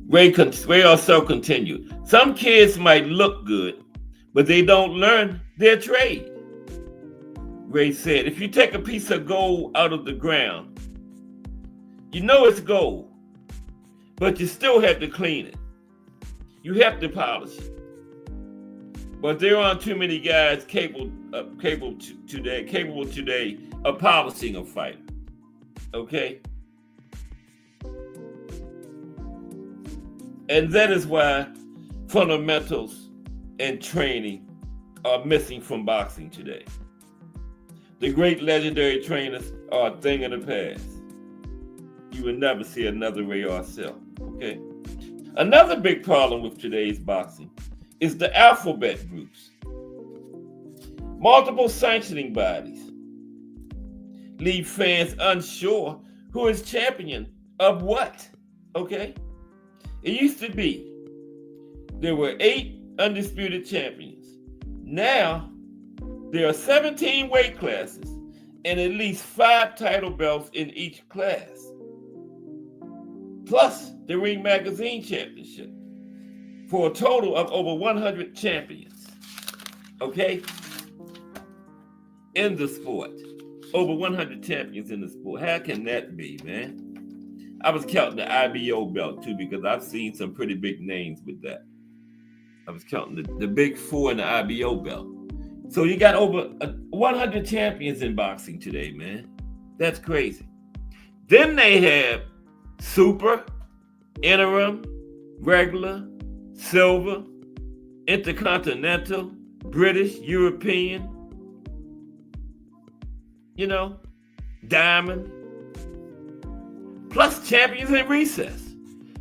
[SPEAKER 5] Ray Arcel continued. Some kids might look good, but they don't learn their trade. Ray said, if you take a piece of gold out of the ground, you know it's gold, but you still have to clean it. You have to polish it. But there aren't too many guys capable today of polishing a fighter. Okay? And that is why fundamentals and training are missing from boxing today. The great legendary trainers are a thing of the past. You will never see another Ray Arcel. Okay? Another big problem with today's boxing is the alphabet groups. Multiple sanctioning bodies leave fans unsure who is champion of what. Okay? It used to be there were 8 undisputed champions. Now there are 17 weight classes and at least 5 title belts in each class, plus the Ring Magazine Championship, for a total of over 100 champions. Okay? In the sport. Over 100 champions in the sport. How can that be, man? I was counting the IBO belt too, because I've seen some pretty big names with that. I was counting the big 4 in the IBO belt. So you got over 100 champions in boxing today, man. That's crazy. Then they have super, interim, regular, silver, intercontinental, British, European, diamond. plus champions in recess.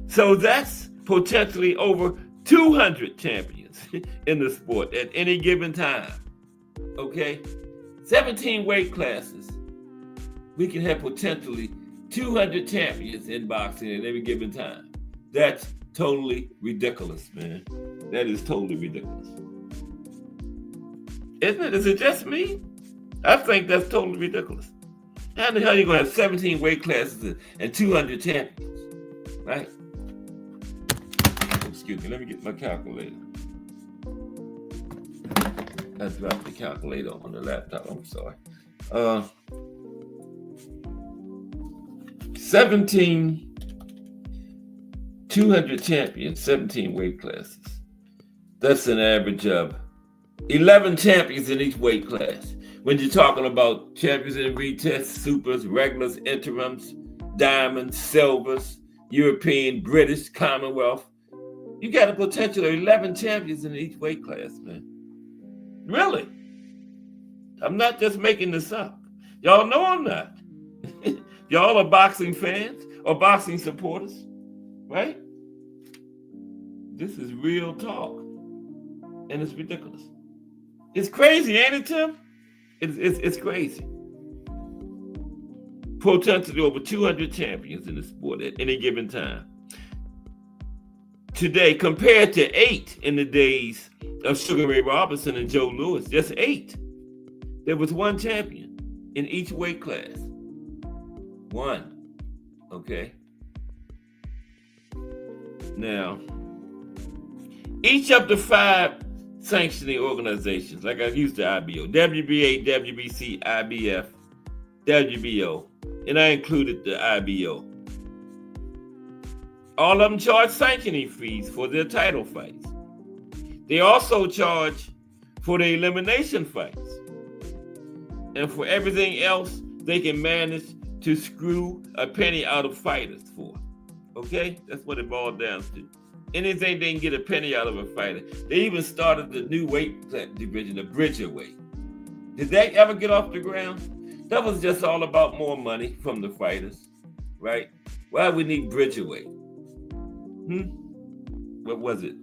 [SPEAKER 5] So that's potentially over 200 champions in the sport at any given time. Okay? 17 weight classes. We can have potentially 200 champions in boxing at every given time. That's totally ridiculous, man. That is totally ridiculous. Isn't it? Is it just me? I think that's totally ridiculous. How the hell are you going to have 17 weight classes and 200 champions? Right? Excuse me, let me get my calculator. I dropped the calculator on the laptop, I'm sorry. 17, 200 champions, 17 weight classes. That's an average of 11 champions in each weight class. When you're talking about champions in retests, supers, regulars, interims, diamonds, silvers, European, British, Commonwealth, you got a potential of 11 champions in each weight class, man. Really? I'm not just making this up. Y'all know I'm not. Y'all are boxing fans or boxing supporters, right? This is real talk. And it's ridiculous. It's crazy, ain't it, Tim? It's crazy. Potentially over 200 champions in the sport at any given time. Today, compared to 8 in the days of Sugar Ray Robinson and Joe Louis, just 8. There was 1 champion in each weight class. 1. Okay. Now, each of the 5 sanctioning organizations, like I used the IBO, WBA, WBC, IBF, WBO, and I included the IBO. All of them charge sanctioning fees for their title fights. They also charge for the elimination fights. And for everything else, they can manage to screw a penny out of fighters for. Okay? That's what it boils down to. Anything they can get a penny out of a fighter. They even started the new weight division, the Bridger weight. Did that ever get off the ground? That was just all about more money from the fighters, right? Why we need Bridger weight? What was it?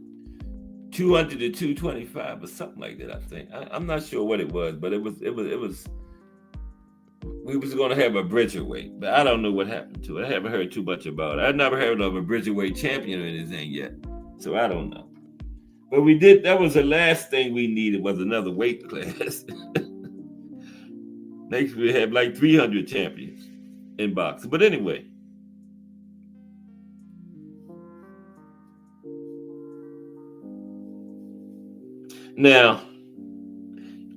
[SPEAKER 5] 200 to 225 or something like that, I think. I'm not sure what it was, but it was. We was going to have a Bridger weight, but I don't know what happened to it. I haven't heard too much about it. I've never heard of a Bridger weight champion or anything yet, so I don't know. But we did. That was the last thing we needed was another weight class. Next, we have like 300 champions in boxing. But anyway. Now,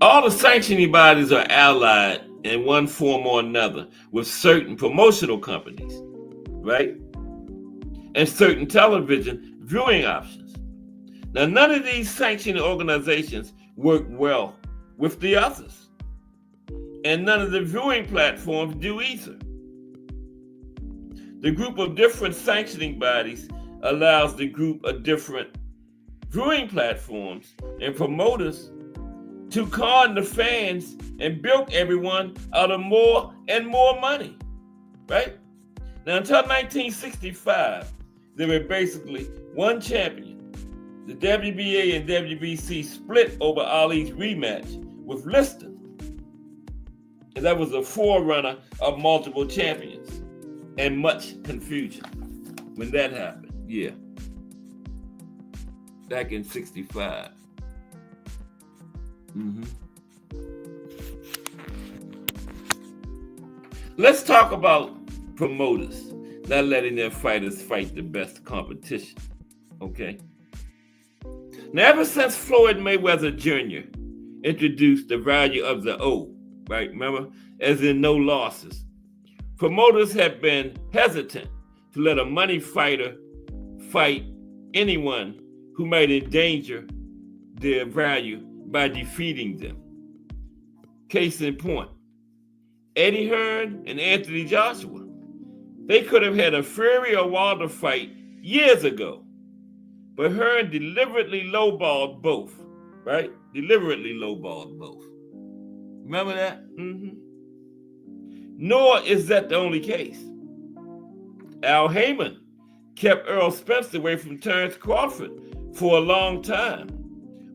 [SPEAKER 5] all the sanctioning bodies are allied in one form or another with certain promotional companies, right? And certain television viewing options. Now, none of these sanctioning organizations work well with the others. And none of the viewing platforms do either. The group of different sanctioning bodies allows the group of different viewing platforms and promoters to con the fans and bilk everyone out of more and more money, right? Now, until 1965, there were basically one champion. The WBA and WBC split over Ali's rematch with Liston. And that was a forerunner of multiple champions and much confusion when that happened, yeah. Back in 65. Let's talk about promoters not letting their fighters fight the best competition. Okay. Now, ever since Floyd Mayweather Jr. introduced the value of the O, right? Remember, as in no losses, promoters have been hesitant to let a money fighter fight anyone who might endanger their value by defeating them. Case in point, Eddie Hearn and Anthony Joshua. They could have had a Fury or Wilder fight years ago, but Hearn deliberately lowballed both, right? Deliberately lowballed both. Remember that? Nor is that the only case. Al Heyman kept Earl Spence away from Terrence Crawford for a long time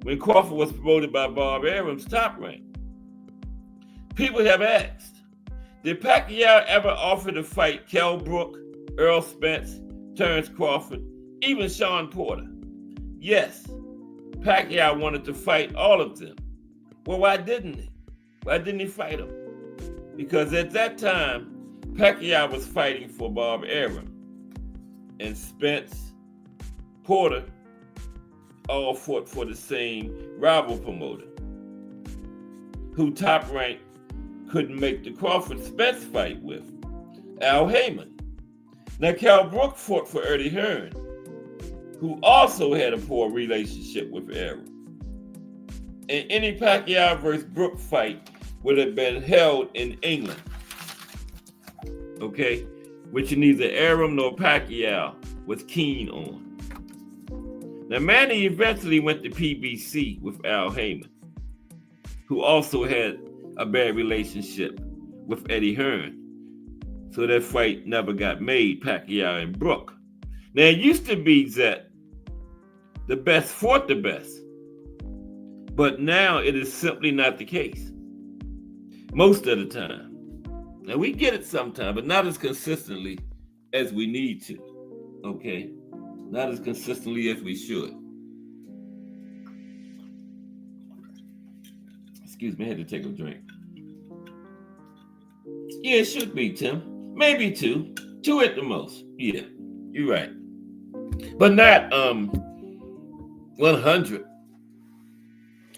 [SPEAKER 5] when Crawford was promoted by Bob Arum's Top Rank. People have asked, did Pacquiao ever offer to fight Kell Brook, Earl Spence, Terrence Crawford, even Shawn Porter? Yes, Pacquiao wanted to fight all of them. Well, why didn't he? Why didn't he fight them? Because at that time, Pacquiao was fighting for Bob Arum, and Spence, Porter, all fought for the same rival promoter, who Top Rank couldn't make the Crawford-Spence fight with, Al Heyman. Now, Kell Brook fought for Eddie Hearn, who also had a poor relationship with Arum. And any Pacquiao versus Brook fight would have been held in England, okay, which neither Arum nor Pacquiao was keen on. Now, Manny eventually went to PBC with Al Heyman, who also had a bad relationship with Eddie Hearn. So that fight never got made, Pacquiao and Brook. Now, it used to be that the best fought the best, but now it is simply not the case. Most of the time. Now, we get it sometimes, but not as consistently as we need to, okay? Not as consistently as we should. Excuse me, I had to take a drink. Yeah, it should be, Tim. Maybe two. Two at the most. Yeah, you're right. But not 100.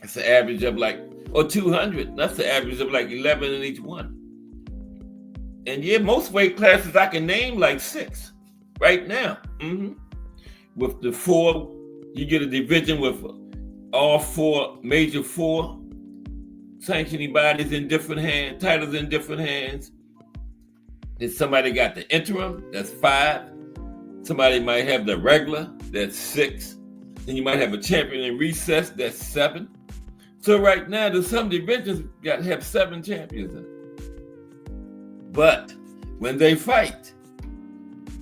[SPEAKER 5] That's the average of or 200. That's the average of 11 in each one. And yeah, most weight classes I can name 6 right now. With the 4, you get a division with all 4 major 4 sanctioning bodies in different hands, titles in different hands. Then somebody got the interim, that's 5. Somebody might have the regular, that's 6. Then you might have a champion in recess, that's 7. So right now, there's some divisions got to have 7 champions in it. But when they fight,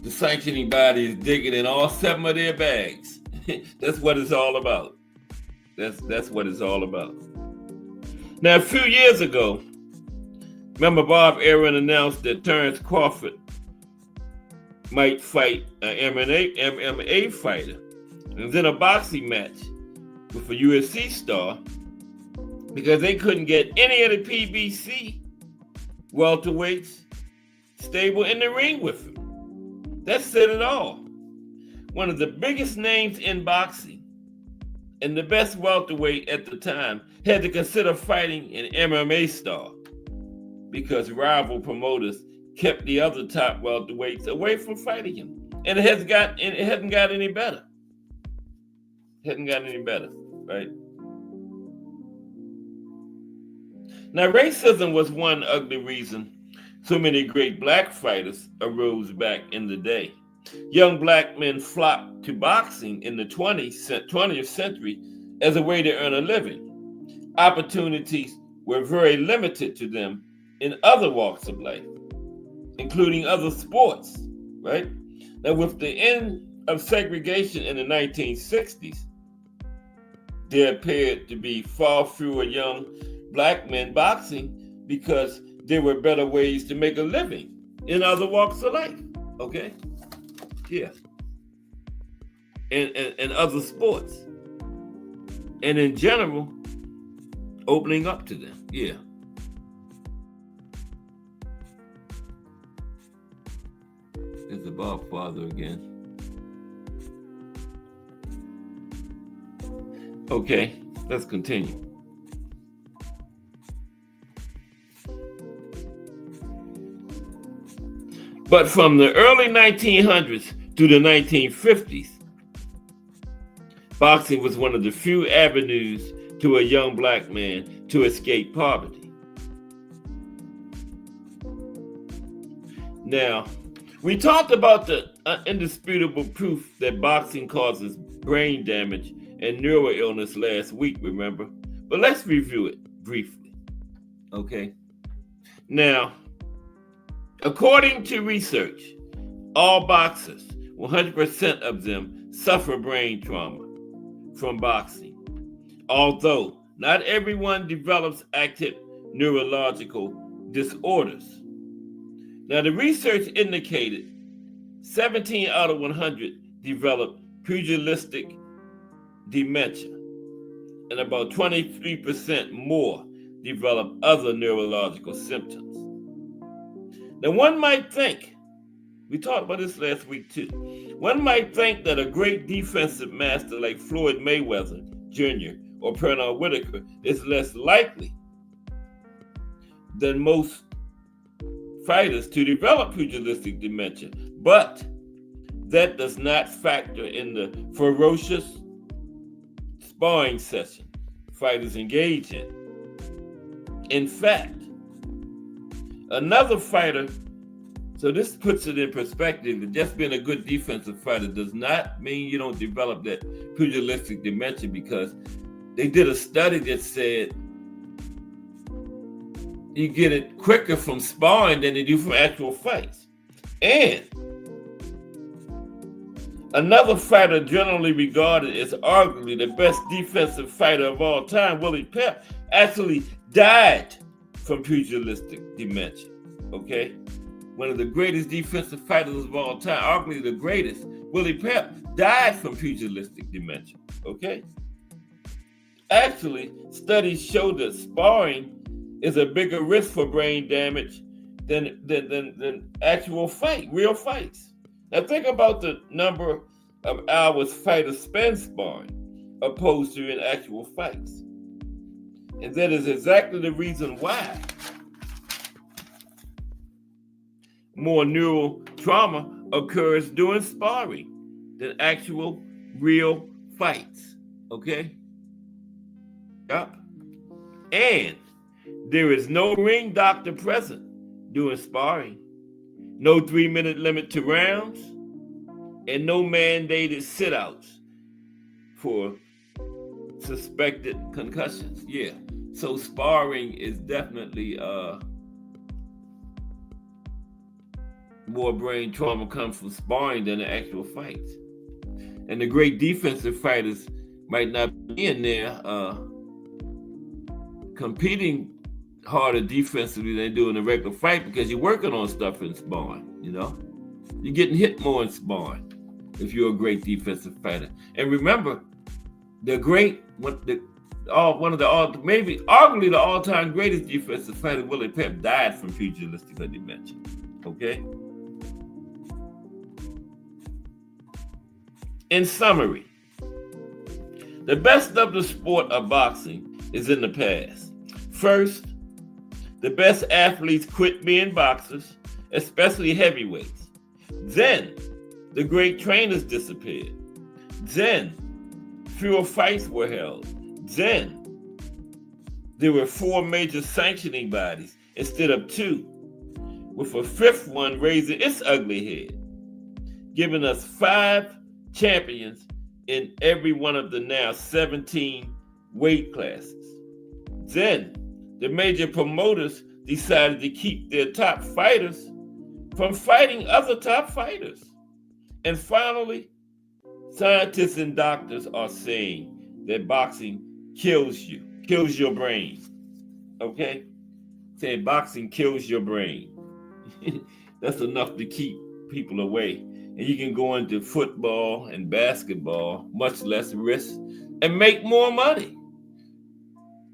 [SPEAKER 5] the sanctioning body is digging in all 7 of their bags. That's what it's all about. That's what it's all about. Now, a few years ago, remember Bob Arum announced that Terrence Crawford might fight an MMA fighter, and then a boxing match with a UFC star, because they couldn't get any of the PBC welterweights stable in the ring with him. That said it all. One of the biggest names in boxing and the best welterweight at the time had to consider fighting an MMA star because rival promoters kept the other top welterweights away from fighting him. And it hasn't got any better. Right? Now, racism was one ugly reason so many great black fighters arose back in the day. Young black men flocked to boxing in the 20th century as a way to earn a living. Opportunities were very limited to them in other walks of life, including other sports, right? Now, with the end of segregation in the 1960s, there appeared to be far fewer young black men boxing because there were better ways to make a living in other walks of life, okay? Yeah. And other sports. And in general, opening up to them, yeah. There's the Bob Father again. Okay, let's continue. But from the early 1900s to the 1950s, boxing was one of the few avenues to a young black man to escape poverty. Now, we talked about the indisputable proof that boxing causes brain damage and neuro illness last week, remember? But let's review it briefly, okay? Now, according to research, All boxers, 100% of them, suffer brain trauma from boxing, although not everyone develops active neurological disorders. Now, the research indicated 17 out of 100 develop pugilistic dementia, and about 23% more develop other neurological symptoms. Now, one might think, we talked about this last week too, one might think that a great defensive master like Floyd Mayweather Jr. or Pernell Whitaker is less likely than most fighters to develop pugilistic dementia, but that does not factor in the ferocious sparring session fighters engage in. In fact, another fighter, so this puts it in perspective that just being a good defensive fighter does not mean you don't develop that pugilistic dementia, because they did a study that said you get it quicker from sparring than they do from actual fights. And another fighter generally regarded as arguably the best defensive fighter of all time, Willie Pep, actually died from pugilistic dementia, okay? One of the greatest defensive fighters of all time, arguably the greatest, Willie Pep, died from pugilistic dementia, okay? Actually, studies show that sparring is a bigger risk for brain damage than actual real fights. Now think about the number of hours fighters spend sparring opposed to in actual fights. And that is exactly the reason why more neural trauma occurs during sparring than actual real fights, okay? Yep. And there is no ring doctor present during sparring, no 3-minute limit to rounds, and no mandated sit-outs for suspected concussions. Yeah, so sparring is definitely more brain trauma comes from sparring than the actual fights. And the great defensive fighters might not be in there competing harder defensively than they do in a regular fight, because you're working on stuff in sparring, you know? You're getting hit more in sparring if you're a great defensive fighter. And remember, maybe arguably the all-time greatest defensive fighter, Willie Pep, died from pugilistic dementia, okay? In summary, the best of the sport of boxing is in the past. First, the best athletes quit being boxers, especially heavyweights. Then, the great trainers disappeared. Then, fewer fights were held. Then, there were 4 major sanctioning bodies instead of 2, with a 5th one raising its ugly head, giving us 5 champions in every one of the now 17 weight classes. Then, the major promoters decided to keep their top fighters from fighting other top fighters. And finally, scientists and doctors are saying that boxing kills your brain. Okay? Saying boxing kills your brain. That's enough to keep people away. And you can go into football and basketball, much less risk, and make more money.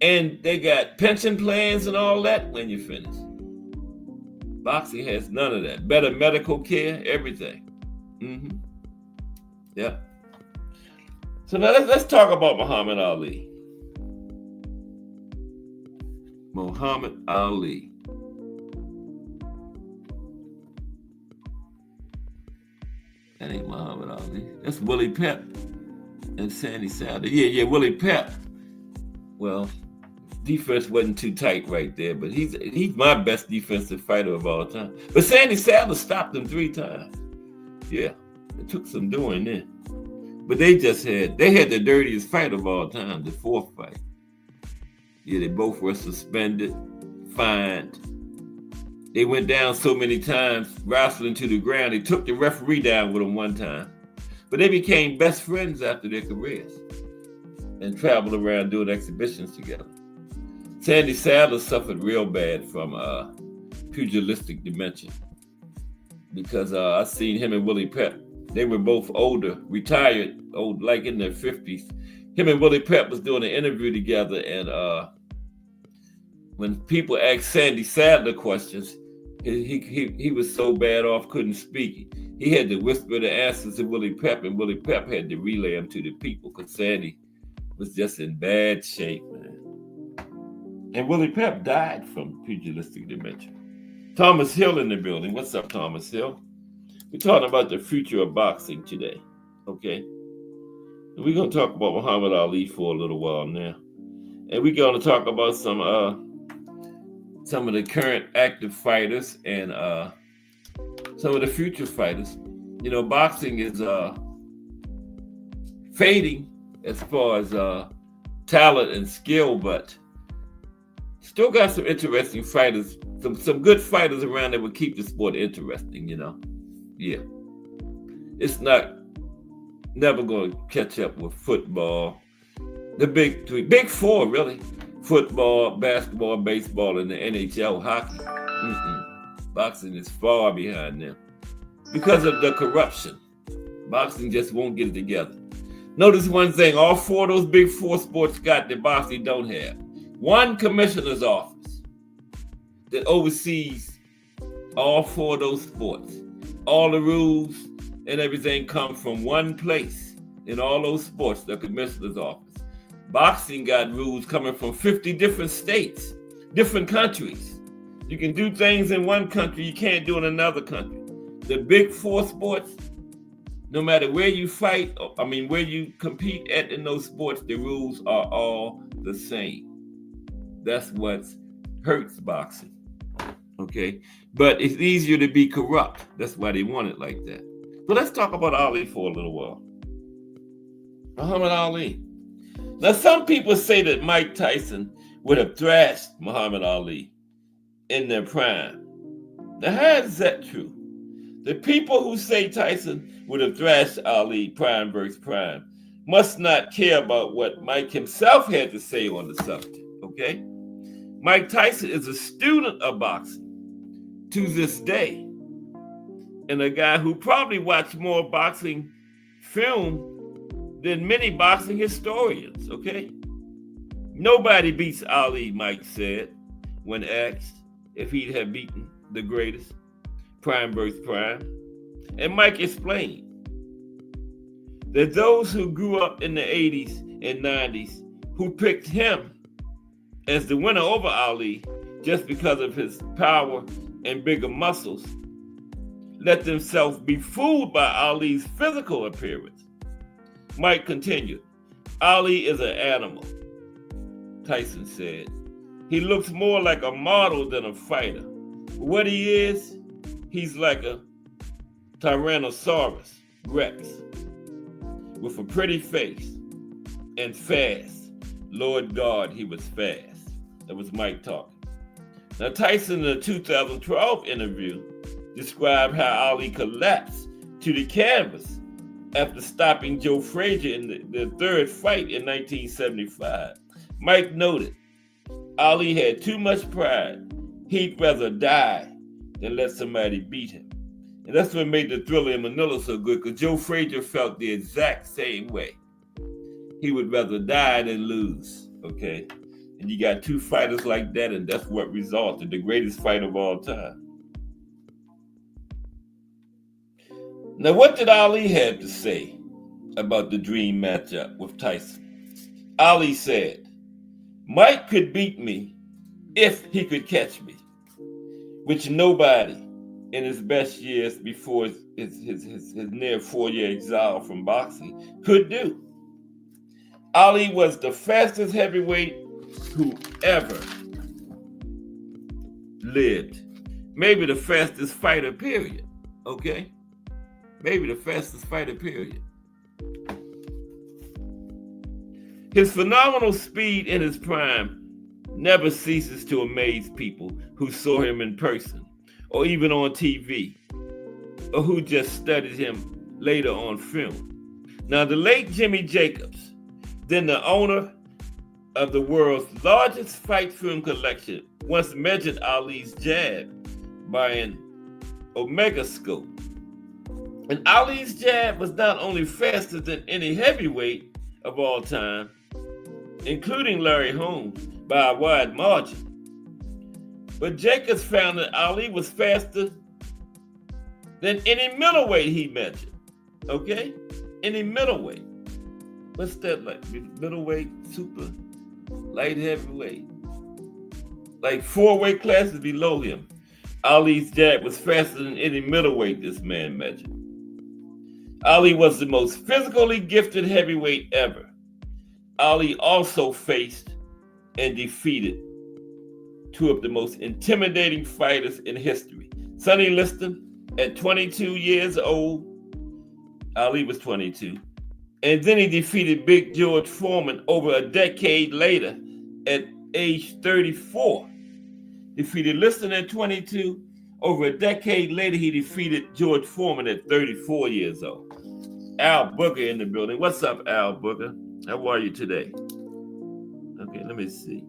[SPEAKER 5] And they got pension plans and all that when you finish. Boxing has none of that. Better medical care, everything. Mm-hmm. Yeah. So now let's talk about Muhammad Ali. Muhammad Ali. That ain't Muhammad Ali. That's Willie Pep and Sandy Saddler. Yeah, Willie Pep. Well, defense wasn't too tight right there, but he's my best defensive fighter of all time. But Sandy Saddler stopped him 3 times. Yeah, it took some doing then. But they had the dirtiest fight of all time, the 4th fight. Yeah, they both were suspended, fined. They went down so many times, wrestling to the ground. They took the referee down with them one time. But they became best friends after their careers and traveled around doing exhibitions together. Sandy Sadler suffered real bad from pugilistic dementia because I seen him and Willie Pep. They were both older, retired, old, like in their 50s. Him and Willie Pep was doing an interview together, and when people asked Sandy Sadler questions, he was so bad off, couldn't speak. He had to whisper the answers to Willie Pep, and Willie Pep had to relay them to the people because Sandy was just in bad shape, man. And Willie Pep died from pugilistic dementia. Thomas Hill in the building. What's up, Thomas Hill? We're talking about the future of boxing today, okay? And we're going to talk about Muhammad Ali for a little while now. And we're going to talk about some of the current active fighters and some of the future fighters. You know, boxing is fading as far as talent and skill, but still got some interesting fighters, some good fighters around that would keep the sport interesting, you know. Yeah. It's never going to catch up with football. The big three, big four, really. Football, basketball, baseball, and the NHL hockey. Boxing is far behind them because of the corruption. Boxing just won't get it together. Notice one thing, all four of those big four sports got that boxing don't have. One commissioner's office that oversees all four of those sports. All the rules and everything come from one place in all those sports, the commissioner's office. Boxing got rules coming from 50 different states, different countries. You can do things in one country you can't do in another country. The big four sports, no matter where you fight, where you compete at in those sports, the rules are all the same. That's what hurts boxing, okay? But it's easier to be corrupt. That's why they want it like that. But let's talk about Ali for a little while. Muhammad Ali. Now, some people say that Mike Tyson would have thrashed Muhammad Ali in their prime. Now, how is that true? The people who say Tyson would have thrashed Ali prime versus prime must not care about what Mike himself had to say on the subject, okay? Mike Tyson is a student of boxing to this day, and a guy who probably watched more boxing film than many boxing historians, okay? Nobody beats Ali, Mike said, when asked if he'd have beaten the greatest, prime versus prime. And Mike explained that those who grew up in the 80s and 90s who picked him as the winner over Ali just because of his power and bigger muscles let themselves be fooled by Ali's physical appearance. Mike continued, Ali is an animal, Tyson said. He looks more like a model than a fighter. What he is, he's like a Tyrannosaurus Rex with a pretty face and fast. Lord God, he was fast. That was Mike talking. Now, Tyson in a 2012 interview described how Ali collapsed to the canvas after stopping Joe Frazier in the third fight in 1975. Mike noted, Ali had too much pride. He'd rather die than let somebody beat him. And that's what made the Thriller in Manila so good, because Joe Frazier felt the exact same way. He would rather die than lose, okay? And you got two fighters like that, and that's what resulted, the greatest fight of all time. Now, what did Ali have to say about the dream matchup with Tyson? Ali said, Mike could beat me if he could catch me, which nobody in his best years before his near 4-year exile from boxing could do. Ali was the fastest heavyweight who ever lived. Maybe the fastest fighter, period. Okay? Maybe the fastest fighter, period. His phenomenal speed in his prime never ceases to amaze people who saw him in person. or even on TV, or who just studied him later on film. Now, the late Jimmy Jacobs, then the owner of the world's largest fight film collection, once measured Ali's jab by an omegascope. And Ali's jab was not only faster than any heavyweight of all time, including Larry Holmes, by a wide margin, but Jacobs found that Ali was faster than any middleweight he measured. Okay? Any middleweight. What's that like? Middleweight, super, light heavyweight. Like 4 weight classes below him. Ali's jab was faster than any middleweight this man measured. Ali was the most physically gifted heavyweight ever. Ali also faced and defeated 2 of the most intimidating fighters in history. Sonny Liston at 22 years old. Ali was 22. And then he defeated Big George Foreman over a decade later at age 34. Defeated Liston at 22. Over a decade later, he defeated George Foreman at 34 years old. Al Booker in the building. What's up, Al Booker? How are you today? Okay, let me see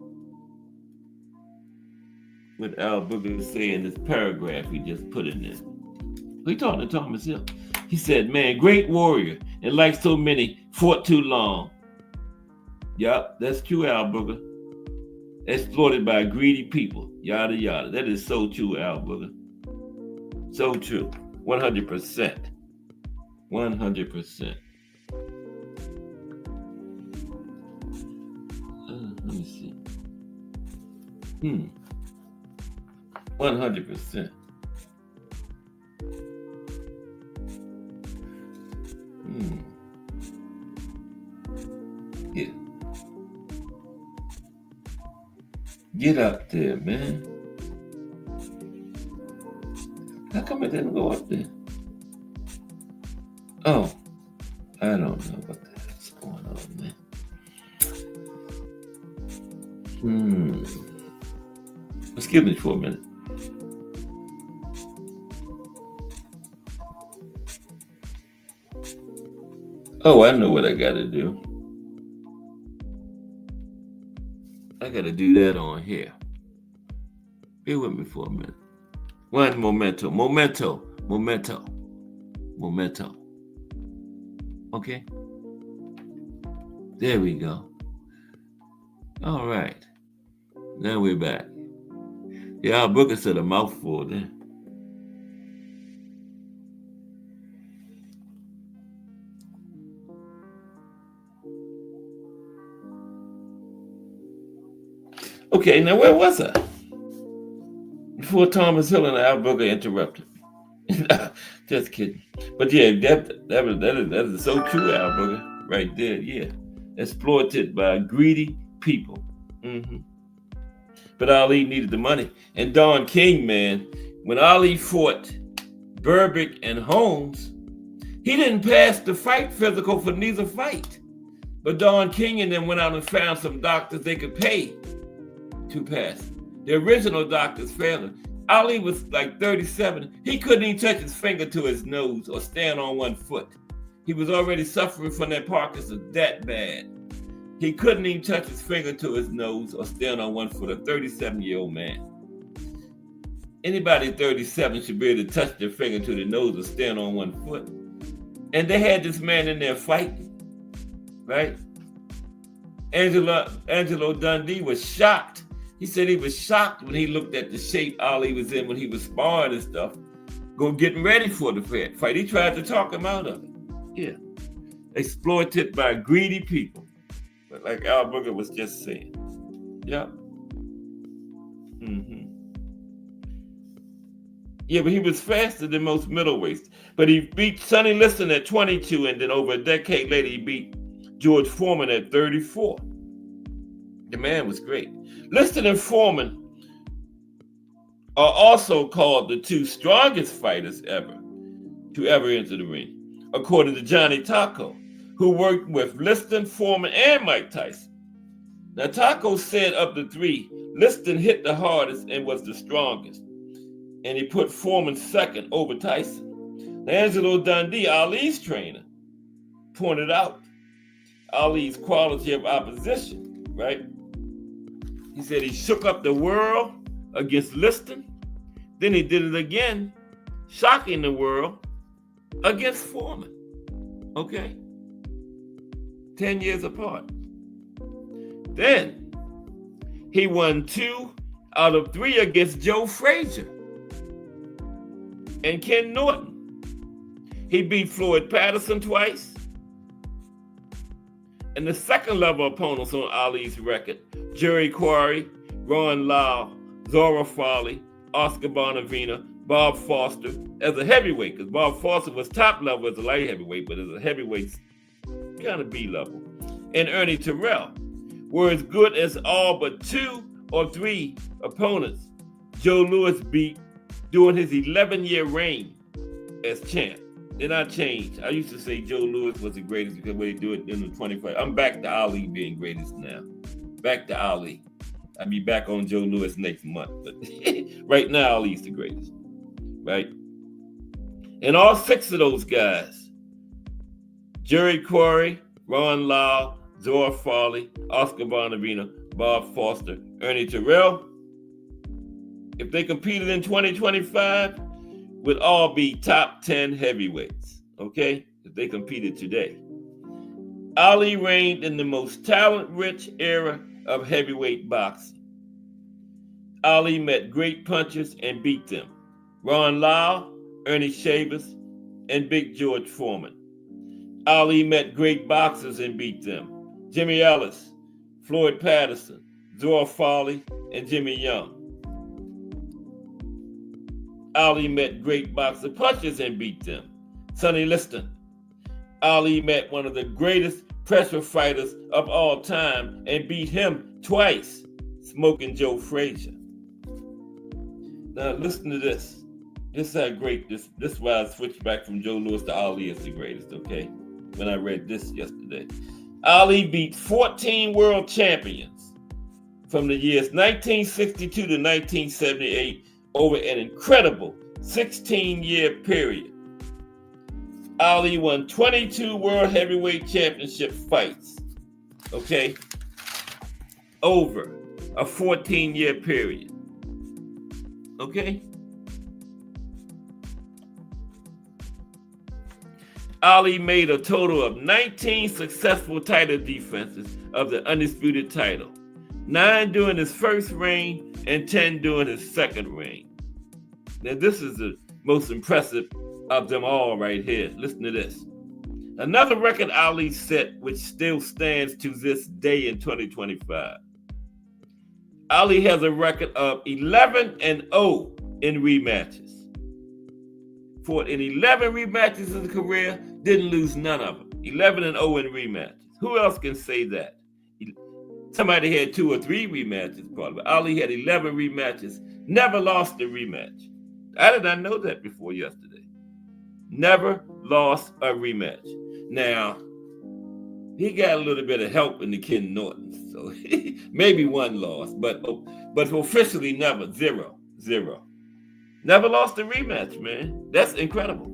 [SPEAKER 5] what Al Booker say in this paragraph he just put in there. He talking to Thomas Hill. He said, man, great warrior, and like so many, fought too long. Yup, that's true, Al Booker. Exploited by greedy people, yada, yada. That is so true, Al Booker. So true, 100%. 100%. Let me see. 100%. Yeah. Get up there, man. How come it didn't go up there? Oh, I don't know what the heck's going on, man. Excuse me for a minute. Oh, I know what I gotta do. I gotta do that on here. Bear with me for a minute. One momento. Okay. There we go. All right. Now we're back. Yeah, Al Booker said a mouthful there. Okay, now where was I? Before Thomas Hill and Al Booker interrupted. Just kidding. But yeah, that is so true, Al Booker, right there. Yeah, exploited by greedy people. But Ali needed the money. And Don King, man, when Ali fought Berbick and Holmes, he didn't pass the fight physical for neither fight. But Don King and them went out and found some doctors they could pay to pass. The original doctors failed him. Ali was like 37. He couldn't even touch his finger to his nose or stand on one foot. He was already suffering from that Parkinson's that bad. He couldn't even touch his finger to his nose or stand on one foot, a 37-year-old man. Anybody 37 should be able to touch their finger to their nose or stand on one foot. And they had this man in there fighting, right? Angelo Dundee was shocked. He said he was shocked when he looked at the shape Ali was in when he was sparring and stuff, getting ready for the fight. He tried to talk him out of it. Yeah. Exploited by greedy people. But like Al Booker was just saying. Yeah. Yeah, but he was faster than most middleweights. But he beat Sonny Liston at 22, and then over a decade later, he beat George Foreman at 34. The man was great. Liston and Foreman are also called the 2 strongest fighters ever to ever enter the ring, according to Johnny Taco, who worked with Liston, Foreman, and Mike Tyson. Now, Taco said of the 3, Liston hit the hardest and was the strongest. and he put Foreman second over Tyson. Angelo Dundee, Ali's trainer, pointed out Ali's quality of opposition, right? He said he shook up the world against Liston. Then he did it again, shocking the world against Foreman. Okay? 10 years apart. Then he won 2 out of 3 against Joe Frazier and Ken Norton. He beat Floyd Patterson twice. And the second level opponents on Ali's record, Jerry Quarry, Ron Lyle, Zora Farley, Oscar Bonavena, Bob Foster as a heavyweight, because Bob Foster was top level as a light heavyweight, but as a heavyweight, kind of B level. And Ernie Terrell were as good as all but 2 or 3 opponents Joe Louis beat during his 11-year reign as champ. Then I changed. I used to say Joe Louis was the greatest because we do it in the 25. I'm back to Ali being greatest now. Back to Ali. I'll be back on Joe Louis next month. But right now, Ali's the greatest. Right? And all 6 of those guys, Jerry Quarry, Ron Lyle, Zora Farley, Oscar Bonavena, Bob Foster, Ernie Terrell, if they competed in 2025, would all be top 10 heavyweights, okay? If they competed today. Ali reigned in the most talent-rich era of heavyweight boxing. Ali met great punchers and beat them. Ron Lyle, Ernie Shavers, and Big George Foreman. Ali met great boxers and beat them. Jimmy Ellis, Floyd Patterson, Zora Farley, and Jimmy Young. Ali met great boxer punchers and beat them. Sonny Liston. Ali met one of the greatest pressure fighters of all time and beat him twice, Smoking Joe Frazier. Now listen to this. This is how great this is why I switched back from Joe Louis to Ali as the greatest, okay? When I read this yesterday. Ali beat 14 world champions from the years 1962 to 1978 over an incredible 16-year period. Ali won 22 World Heavyweight Championship fights, okay, over a 14-year period, okay? Ali made a total of 19 successful title defenses of the undisputed title, 9 during his first reign and 10 during his second reign. Now this is the most impressive of them all right here. Listen to this. Another record Ali set, which still stands to this day in 2025. Ali has a record of 11-0 in rematches. Fought in 11 rematches in his career, didn't lose none of them. 11-0 in rematches. Who else can say that? Somebody had 2 or 3 rematches, probably. Ali had 11 rematches, never lost a rematch. I did not know that before yesterday. Never lost a rematch. Now, he got a little bit of help in the Ken Norton, so maybe 1 loss, but officially never, 0. Never lost a rematch, man. That's incredible.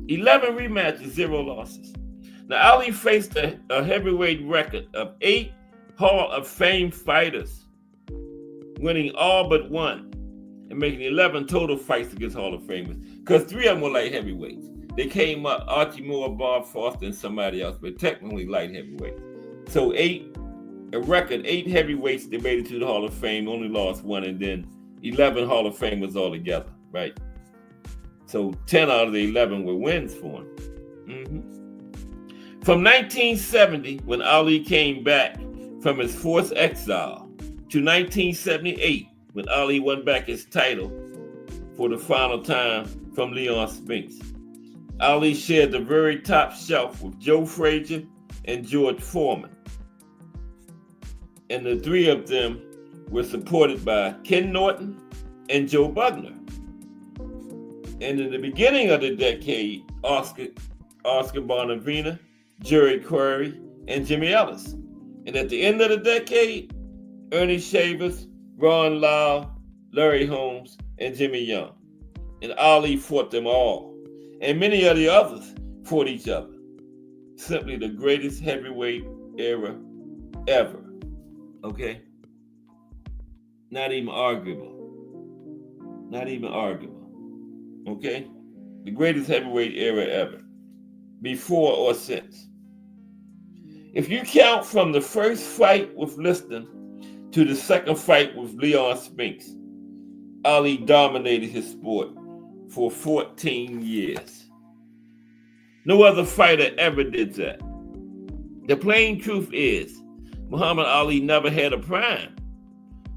[SPEAKER 5] 11 rematches, 0 losses. Now, Ali faced a heavyweight record of 8 Hall of Fame fighters, winning all but 1 and making 11 total fights against Hall of Famers, because 3 of them were light heavyweights. They came up, Archie Moore, Bob Foster, and somebody else, but technically light heavyweights. So 8 heavyweights that made it to the Hall of Fame, only lost 1, and then 11 Hall of Famers altogether, right? So 10 out of the 11 were wins for him. From 1970, when Ali came back from his forced exile, to 1978, when Ali won back his title for the final time from Leon Spinks. Ali shared the very top shelf with Joe Frazier and George Foreman. And the 3 of them were supported by Ken Norton and Joe Bugner. And in the beginning of the decade, Oscar Bonavena, Jerry Quarry, and Jimmy Ellis. And at the end of the decade, Ernie Shavers, Ron Lyle, Larry Holmes, and Jimmy Young. And Ali fought them all. And many of the others fought each other. Simply the greatest heavyweight era ever. Okay? Not even arguable. Not even arguable. Okay? The greatest heavyweight era ever. Before or since. If you count from the first fight with Liston to the second fight with Leon Spinks, Ali dominated his sport for 14 years. No other fighter ever did that. The plain truth is, Muhammad Ali never had a prime.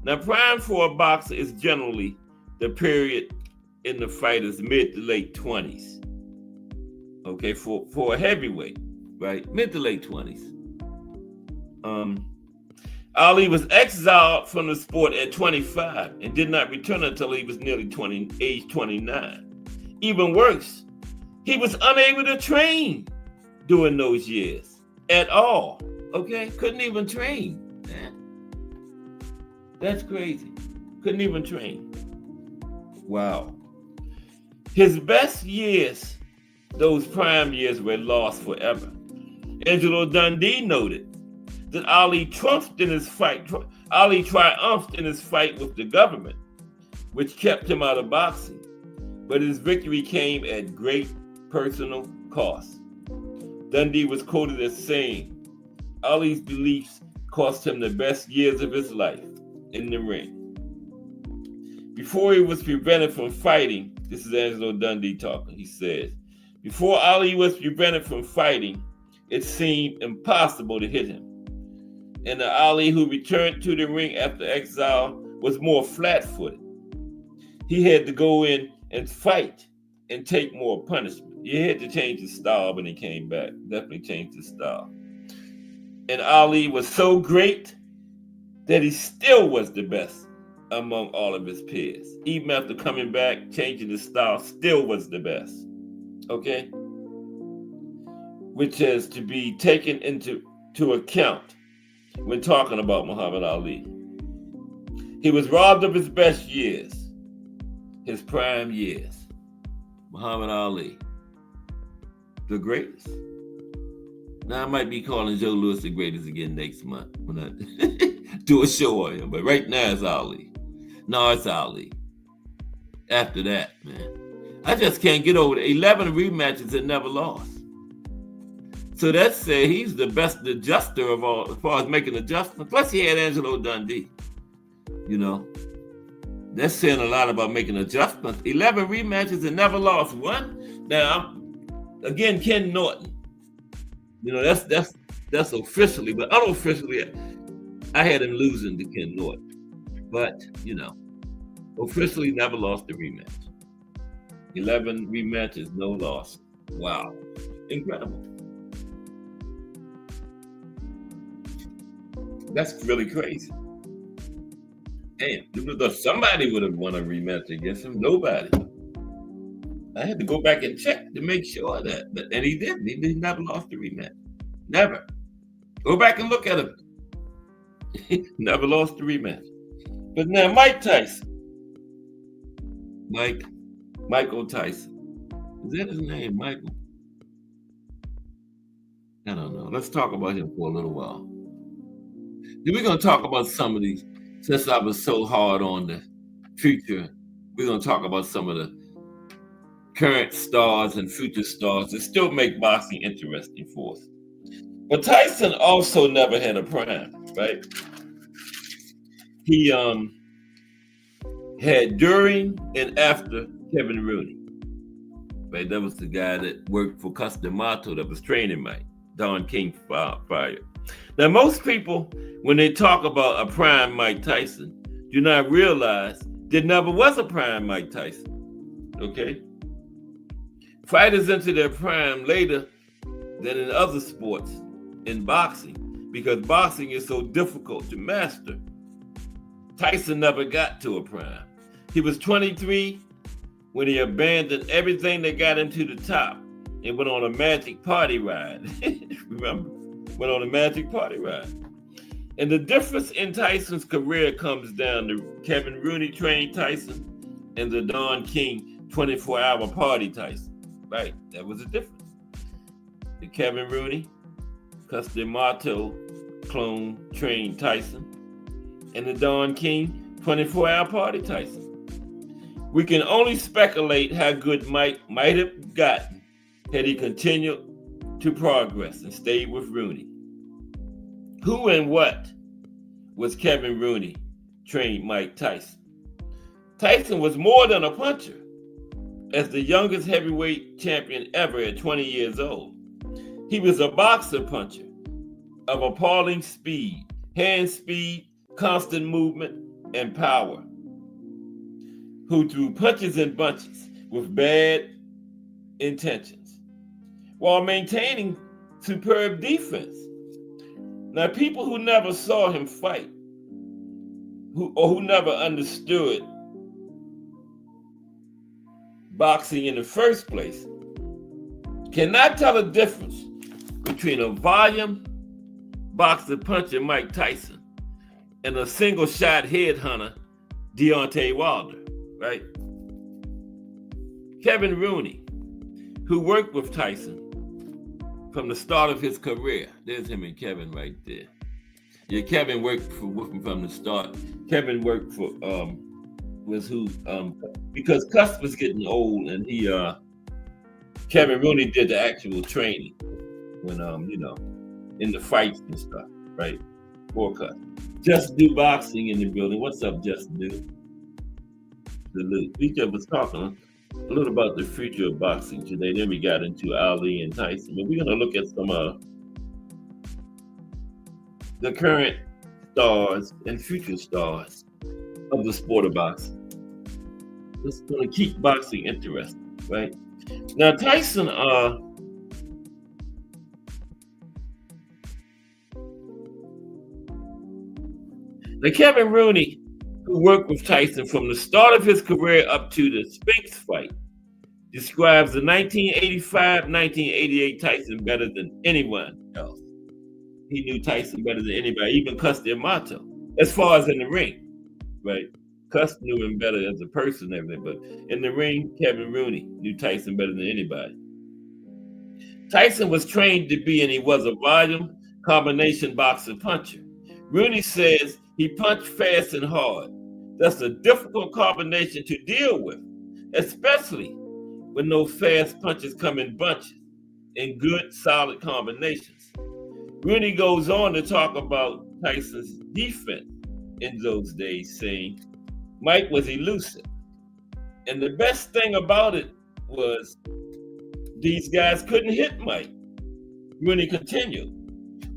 [SPEAKER 5] Now, prime for a boxer is generally the period in the fighter's mid to late 20s. Okay, for a heavyweight, right? Mid to late 20s. Ali was exiled from the sport at 25 and did not return until he was nearly age 29. Even worse, he was unable to train during those years at all. Okay, couldn't even train. Man. That's crazy. Couldn't even train. Wow. His best years, those prime years, were lost forever. Angelo Dundee noted that Ali triumphed in his fight with the government, which kept him out of boxing. But his victory came at great personal cost. Dundee was quoted as saying, Ali's beliefs cost him the best years of his life in the ring. Before he was prevented from fighting, this is Angelo Dundee talking, he says, before Ali was prevented from fighting, it seemed impossible to hit him. And the Ali who returned to the ring after exile was more flat-footed. He had to go in and fight and take more punishment. He had to change his style when he came back. Definitely changed his style. And Ali was so great that he still was the best among all of his peers. Even after coming back, changing his style, still was the best. Okay? Which is to be taken into account when talking about Muhammad Ali. He was robbed of his best years, his prime years. Muhammad Ali, the greatest. Now, I might be calling Joe Louis the greatest again next month when I do a show on him, but right now it's Ali. No, it's Ali. After that, man, I just can't get over the 11 rematches and never lost. So that said, he's the best adjuster of all, as far as making adjustments. Plus, he had Angelo Dundee. You know, that's saying a lot about making adjustments. 11 rematches and never lost one. Now, again, Ken Norton. You know, that's officially, but unofficially, I had him losing to Ken Norton. But, you know, officially never lost a rematch. 11 rematches, no loss. Wow. Incredible. That's really crazy. Damn, you would have thought somebody would have won a rematch against him. Nobody. I had to go back and check to make sure that, and he didn't. He never lost a rematch. Never. Go back and look at him. He never lost a rematch. But now Mike Tyson. Michael Tyson. Is that his name, Michael? I don't know. Let's talk about him for a little while. Then we're going to talk about some of these, since I was so hard on the future, we're going to talk about some of the current stars and future stars that still make boxing interesting for us. But Tyson also never had a prime, right? He had during and after Kevin Rooney, right? That was the guy that worked for Cus D'Amato that was training Mike, Don King Fire. Now, most people, when they talk about a prime Mike Tyson, do not realize there never was a prime Mike Tyson, okay? Fighters enter their prime later than in other sports in boxing because boxing is so difficult to master. Tyson never got to a prime. He was 23 when he abandoned everything that got him to the top and went on a magic party ride. Remember? Went on a magic party ride. And the difference in Tyson's career comes down to Kevin Rooney trained Tyson and the Don King 24-hour party Tyson. Right, that was a difference. The Kevin Rooney, Cus D'Amato clone trained Tyson, and the Don King 24-hour party Tyson. We can only speculate how good Mike might have gotten had he continued to progress and stayed with Rooney. Who and what was Kevin Rooney trained Mike Tyson? Tyson was more than a puncher. As the youngest heavyweight champion ever at 20 years old, he was a boxer puncher of appalling speed, hand speed, constant movement, and power, who threw punches in bunches with bad intentions while maintaining superb defense. Now, people who never saw him fight, who never understood boxing in the first place, cannot tell the difference between a volume boxer puncher Mike Tyson and a single shot headhunter Deontay Wilder, right? Kevin Rooney, who worked with Tyson from the start of his career. There's him and Kevin right there. Yeah, Kevin worked with him from the start. Kevin worked for because Cus was getting old, and Kevin Rooney did the actual training when in the fights and stuff, right? For Cus. Just Do Boxing in the building. What's up, Just Do? We was talking a little about the future of boxing today. Then we got into Ali and Tyson, but we're gonna look at some the current stars and future stars of the sport of boxing. It's going to keep boxing interesting, right? Now, Tyson, the Kevin Rooney, who worked with Tyson from the start of his career up to the Spinks fight, describes the 1985-1988 Tyson better than anyone else. He knew Tyson better than anybody, even Cus D'Amato, as far as in the ring, right? Cus knew him better as a person and everything, but in the ring, Kevin Rooney knew Tyson better than anybody. Tyson was trained to be, and he was, a volume combination boxer puncher. Rooney says he punched fast and hard. That's a difficult combination to deal with, especially when those fast punches come in bunches, in good, solid combinations. Rooney goes on to talk about Tyson's defense in those days, saying, Mike was elusive. And the best thing about it was these guys couldn't hit Mike. Rooney continued,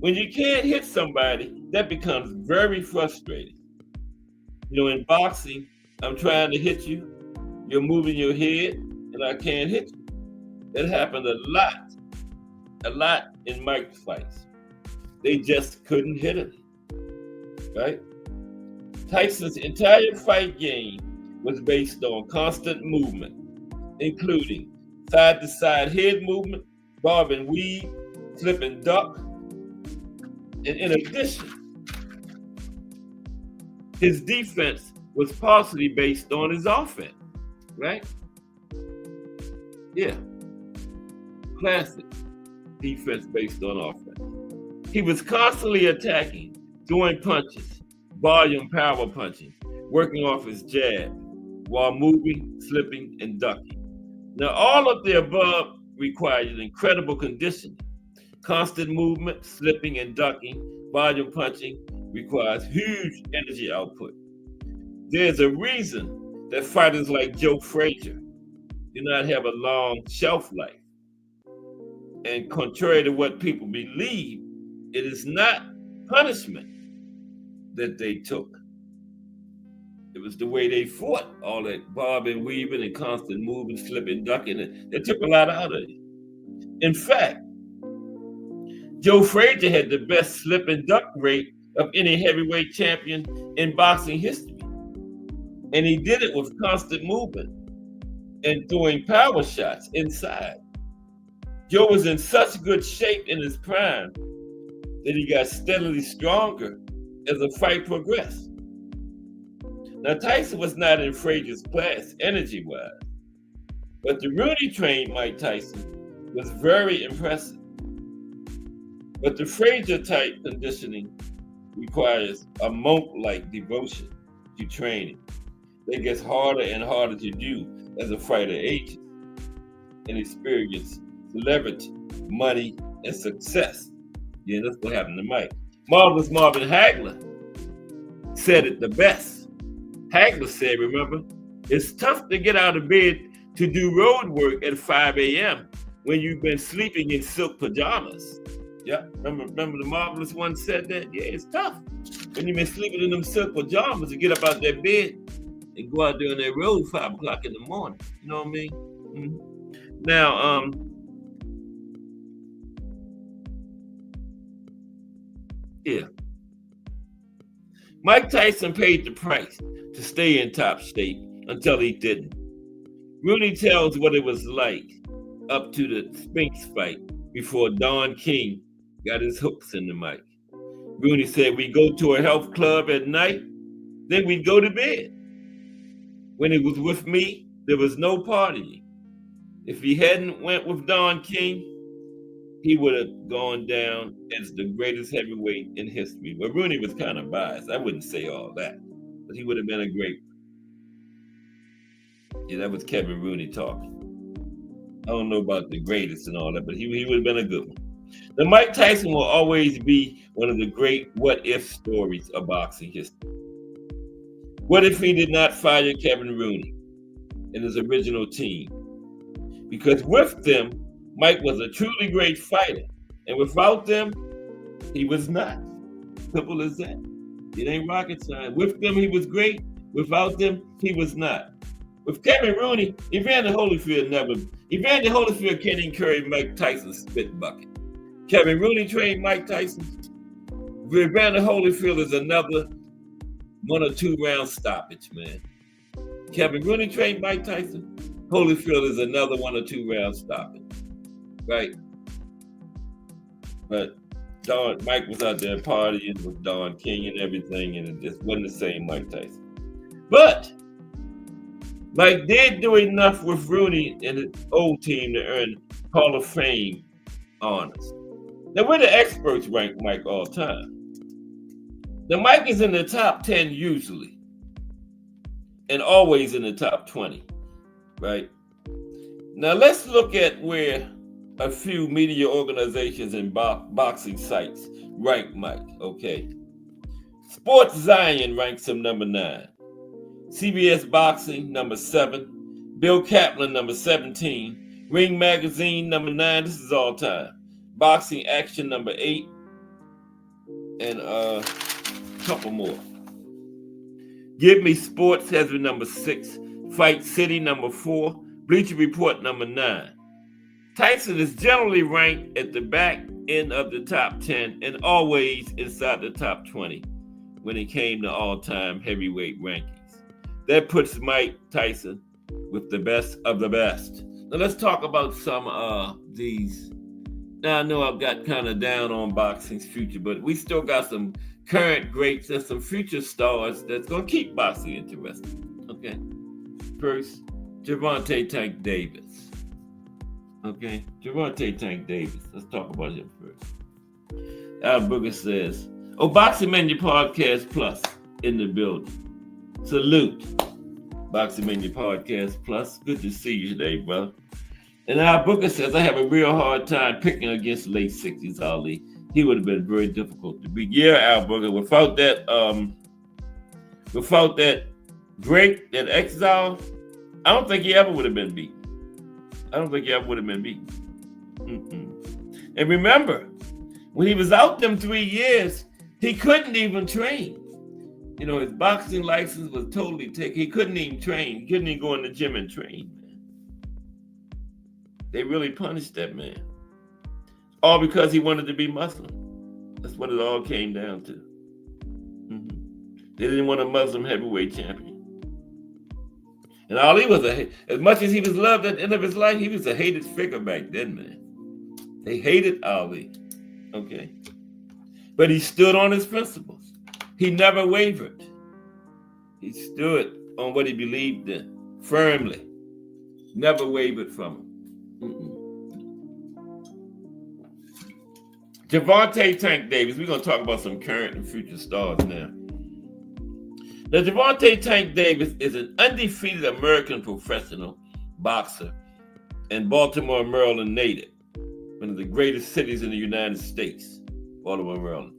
[SPEAKER 5] when you can't hit somebody, that becomes very frustrating. In boxing, I'm trying to hit you, you're moving your head, and I can't hit you. That happened a lot in Mike's fights. They just couldn't hit him, right? Tyson's entire fight game was based on constant movement, including side-to-side head movement, bob and weave, flip and duck. And in addition, his defense was partially based on his offense, right? Yeah. Classic defense based on offense. He was constantly attacking, throwing punches, volume power punching, working off his jab, while moving, slipping, and ducking. Now, all of the above requires incredible conditioning. Constant movement, slipping, and ducking, volume punching requires huge energy output. There's a reason that fighters like Joe Frazier do not have a long shelf life. And contrary to what people believe, it is not punishment that they took. It was the way they fought, all that bobbing, weaving, and constant moving, slipping, ducking. They took a lot out of it. In fact, Joe Frazier had the best slip and duck rate of any heavyweight champion in boxing history. And he did it with constant movement and throwing power shots inside. Joe was in such good shape in his prime that he got steadily stronger as the fight progressed. Now, Tyson was not in Frazier's class energy-wise, but the Rooney-trained Mike Tyson was very impressive. But the Frazier-type conditioning requires a monk-like devotion to training that gets harder and harder to do as a fighter ages and experience celebrity, money, and success. Yeah, that's what happened to Mike. Marvelous Marvin Hagler said it the best. Hagler said, remember, it's tough to get out of bed to do road work at 5 a.m. when you've been sleeping in silk pajamas. Yeah, remember the Marvelous one said that? Yeah, it's tough when you've been sleeping in them silk pajamas to get up out that bed and go out there on that road 5 o'clock in the morning. You know what I mean? Mm-hmm. Now, yeah. Mike Tyson paid the price to stay in top shape until he didn't. Rooney tells what it was like up to the Spinks fight before Don King got his hooks in the mic. Rooney said, we go to a health club at night, then we'd go to bed. When he was with me, there was no partying. If he hadn't went with Don King, he would have gone down as the greatest heavyweight in history. Well, Rooney was kind of biased. I wouldn't say all that, but he would have been a great. Yeah, that was Kevin Rooney talking. I don't know about the greatest and all that, but he would have been a good one. The Mike Tyson will always be one of the great what-if stories of boxing history. What if he did not fire Kevin Rooney and his original team? Because with them, Mike was a truly great fighter, and without them, he was not. Simple as that. It ain't rocket science. With them, he was great. Without them, he was not. With Kevin Rooney, Evander Holyfield can't even carry Mike Tyson's spit bucket. Kevin Rooney trained Mike Tyson. Evander Holyfield is another 1 or 2 round stoppage, man. Kevin Rooney trained Mike Tyson. Holyfield is another 1 or 2 round stoppage. Right. But Mike was out there partying with Don King and everything, and it just wasn't the same Mike Tyson. But Mike did do enough with Rooney and his old team to earn Hall of Fame honors. Now, where the experts rank Mike all time? Now, Mike is in the top 10 usually, and always in the top 20, right? Now, let's look at where a few media organizations and boxing sites rank Mike, okay? Sports Zion ranks him number 9. CBS Boxing, number 7. Bill Kaplan, number 17. Ring Magazine, number 9. This is all time. Boxing Action, number 8. And a couple more. Give Me Sports has been number 6. Fight City, number 4. Bleacher Report, number 9. Tyson is generally ranked at the back end of the top 10 and always inside the top 20 when it came to all-time heavyweight rankings. That puts Mike Tyson with the best of the best. Now let's talk about some of these. Now I know I've got kind of down on boxing's future, but we still got some current greats and some future stars that's going to keep boxing interesting. Okay. First, Gervonta Tank Davis. Okay, Gervonta Tank Davis. Let's talk about him first. Al Booger says, Boxing Mania Podcast Plus in the building. Salute. Boxing Mania Podcast Plus. Good to see you today, brother. And Al Booger says, I have a real hard time picking against late 60s Ali. He would have been very difficult to beat. Yeah, Al Booger, without that break, that exile, I don't think he ever would have been beaten. And remember, when he was out them 3 years, he couldn't even train. You know, his boxing license was totally taken. He couldn't even train. He couldn't even go in the gym and train, man. They really punished that man. All because he wanted to be Muslim. That's what it all came down to. They didn't want a Muslim heavyweight champion. And Ali was as much as he was loved at the end of his life, he was a hated figure back then, man. They hated Ali. Okay. But he stood on his principles. He never wavered. He stood on what he believed in firmly, never wavered from him. Gervonta Tank Davis. We're going to talk about some current and future stars now. Now, Gervonta Tank Davis is an undefeated American professional boxer and Baltimore, Maryland native, one of the greatest cities in the United States, Baltimore, Maryland.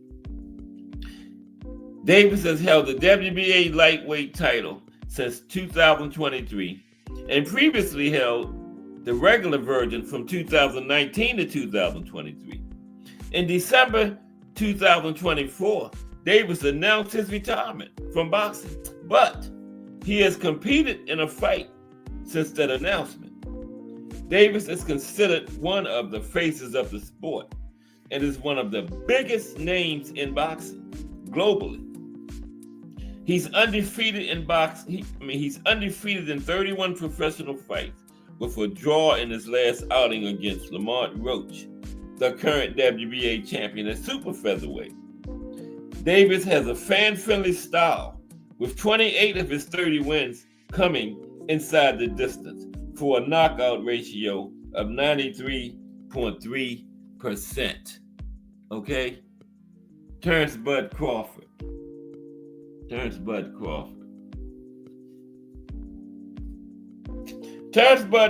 [SPEAKER 5] Davis has held the WBA lightweight title since 2023 and previously held the regular version from 2019 to 2023. In December 2024, Davis announced his retirement from boxing, but he has competed in a fight since that announcement. Davis is considered one of the faces of the sport and is one of the biggest names in boxing globally. He's undefeated in boxing. He's undefeated in 31 professional fights with a draw in his last outing against Lamont Roach, the current WBA champion at super featherweight. Davis has a fan-friendly style with 28 of his 30 wins coming inside the distance for a knockout ratio of 93.3%. Okay? Terrence Bud Crawford. Terrence Bud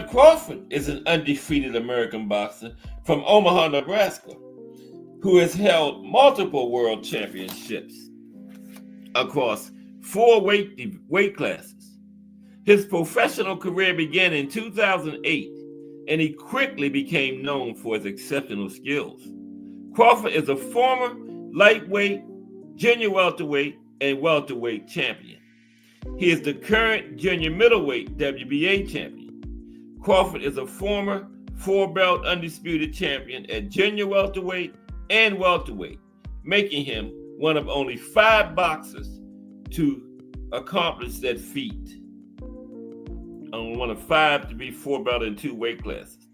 [SPEAKER 5] Crawford is an undefeated American boxer from Omaha, Nebraska, who has held multiple world championships across 4 weight classes. His professional career began in 2008, and he quickly became known for his exceptional skills. Crawford is a former lightweight, junior welterweight, and welterweight champion. He is the current junior middleweight WBA champion. Crawford is a former 4-belt undisputed champion at junior welterweight and welterweight, making him one of only 5 boxers to accomplish that feat. Only one of 5 to be 4-belt in 2 weight classes.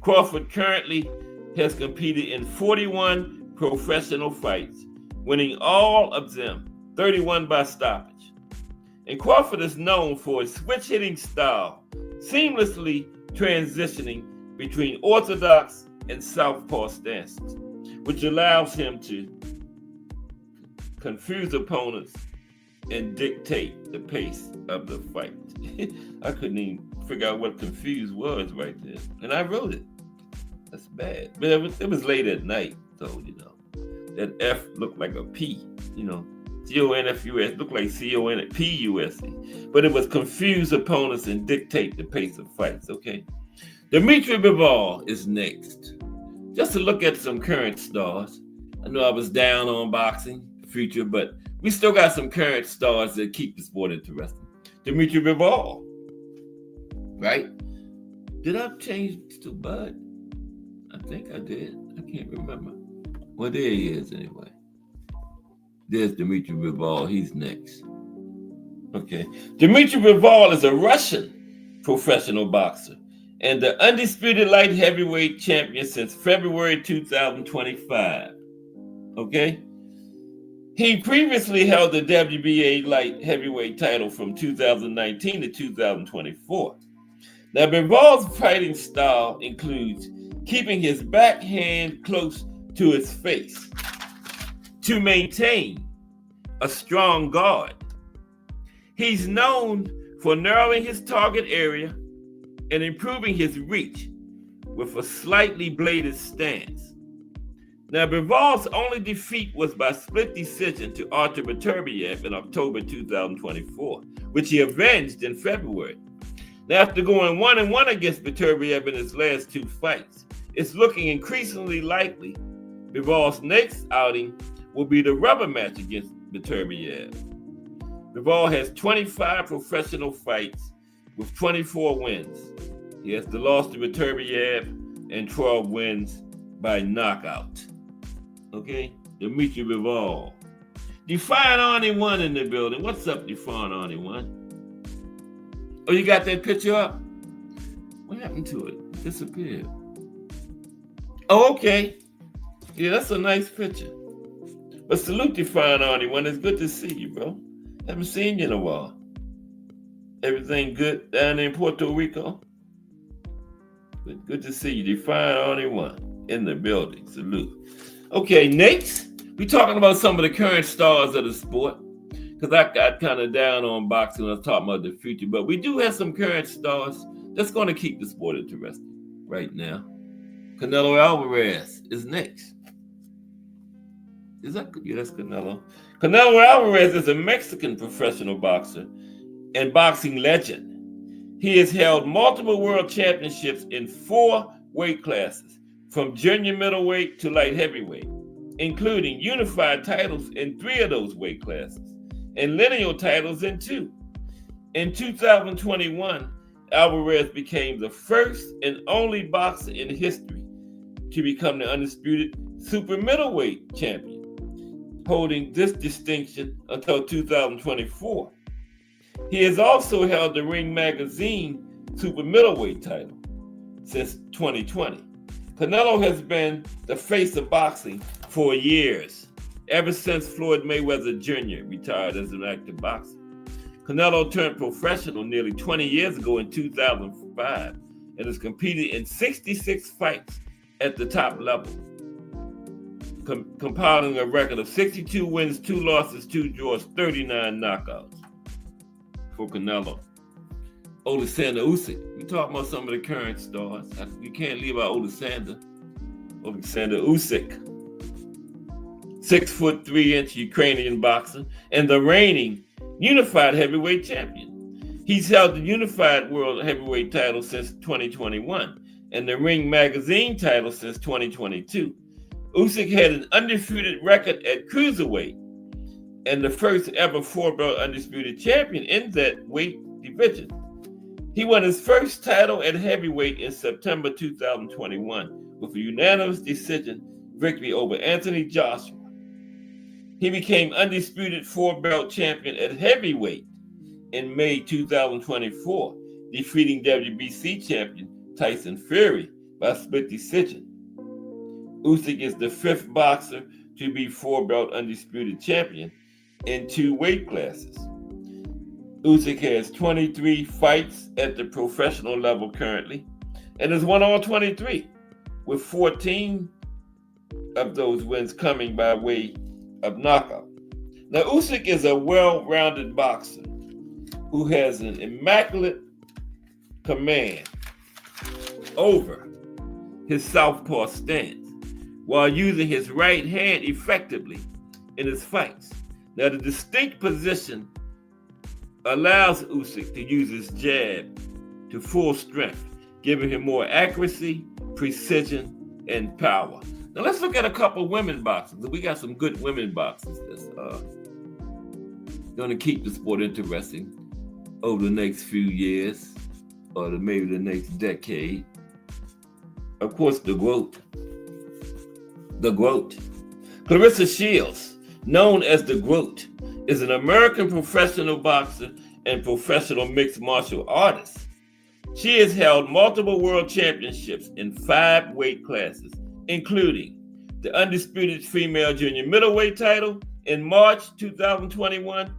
[SPEAKER 5] Crawford currently has competed in 41 professional fights, winning all of them, 31 by stoppage. And Crawford is known for his switch-hitting style, seamlessly transitioning between orthodox and southpaw stances, which allows him to confuse opponents and dictate the pace of the fight. I couldn't even figure out what confused was right there. And I wrote it. That's bad. But it was late at night, so, that F looked like a P, C-O-N-F-U-S looked like C-O-N-P-U-S-E. But it was confuse opponents and dictate the pace of fights, okay? Dimitri Bivol is next. Just to look at some current stars. I know I was down on boxing, future, but we still got some current stars that keep the sport interesting. Dimitri Bivol, right? Did I change to Bud? I think I did. I can't remember. Well, there he is anyway. There's Dimitri Bivol. He's next. Okay. Dimitri Bivol is a Russian professional boxer and the undisputed light heavyweight champion since February 2025. Okay? He previously held the WBA light heavyweight title from 2019 to 2024. Now, Bivol's fighting style includes keeping his backhand close to his face to maintain a strong guard. He's known for narrowing his target area and improving his reach with a slightly bladed stance. Now, Bivol's only defeat was by split decision to Artur Beterbiev in October 2024, which he avenged in February. Now, after going 1-1 against Beterbiev in his last 2 fights, it's looking increasingly likely Bivol's next outing will be the rubber match against Beterbiev. Bivol has 25 professional fights with 24 wins. He has the loss to Beterbiev and 12 wins by knockout. Okay, Dimitri Bivol. Define Arnie 1 in the building. What's up, Define Arnie 1? Oh, you got that picture up? What happened to it? It disappeared. Oh, okay. Yeah, that's a nice picture. But salute Define Arnie 1. It's good to see you, bro. Haven't seen you in a while. Everything good down there in Puerto Rico? Good to see you. Define only one in the building. Salute. Okay, next, we're talking about some of the current stars of the sport. Because I got kind of down on boxing when I was talking about the future. But we do have some current stars that's going to keep the sport interesting right now. Canelo Alvarez is next. Is that good? Yeah, that's Canelo. Canelo Alvarez is a Mexican professional boxer and boxing legend. He has held multiple world championships in 4 weight classes, from junior middleweight to light heavyweight, including unified titles in 3 of those weight classes and lineal titles in 2. In 2021, Alvarez became the first and only boxer in history to become the undisputed super middleweight champion, holding this distinction until 2024. He has also held the Ring Magazine super middleweight title since 2020. Canelo has been the face of boxing for years, ever since Floyd Mayweather Jr. retired as an active boxer. Canelo turned professional nearly 20 years ago in 2005 and has competed in 66 fights at the top level, compiling a record of 62 wins, 2 losses, 2 draws, 39 knockouts for Canelo. Alexander Usyk. We talk about some of the current stars. You can't leave out Alexander Usyk, 6'3" Ukrainian boxer and the reigning unified heavyweight champion. He's held the unified world heavyweight title since 2021 and the Ring Magazine title since 2022. Usyk had an undefeated record at cruiserweight and the first ever 4-belt undisputed champion in that weight division. He won his first title at heavyweight in September 2021 with a unanimous decision victory over Anthony Joshua. He became undisputed 4-belt champion at heavyweight in May 2024, defeating WBC champion Tyson Fury by split decision. Usyk is the 5th boxer to be 4-belt undisputed champion in 2 weight classes. Usyk has 23 fights at the professional level currently and has won all 23, with 14 of those wins coming by way of knockout. Now, Usyk is a well-rounded boxer who has an immaculate command over his southpaw stance while using his right hand effectively in his fights. Now, the distinct position allows Usyk to use his jab to full strength, giving him more accuracy, precision, and power. Now let's look at a couple women boxers. We got some good women boxers that's going to keep the sport interesting over the next few years or maybe the next decade. Of course, the GOAT. Claressa Shields, known as the GOAT, is an American professional boxer and professional mixed martial artist. She has held multiple world championships in 5 weight classes, including the undisputed female junior middleweight title in March 2021,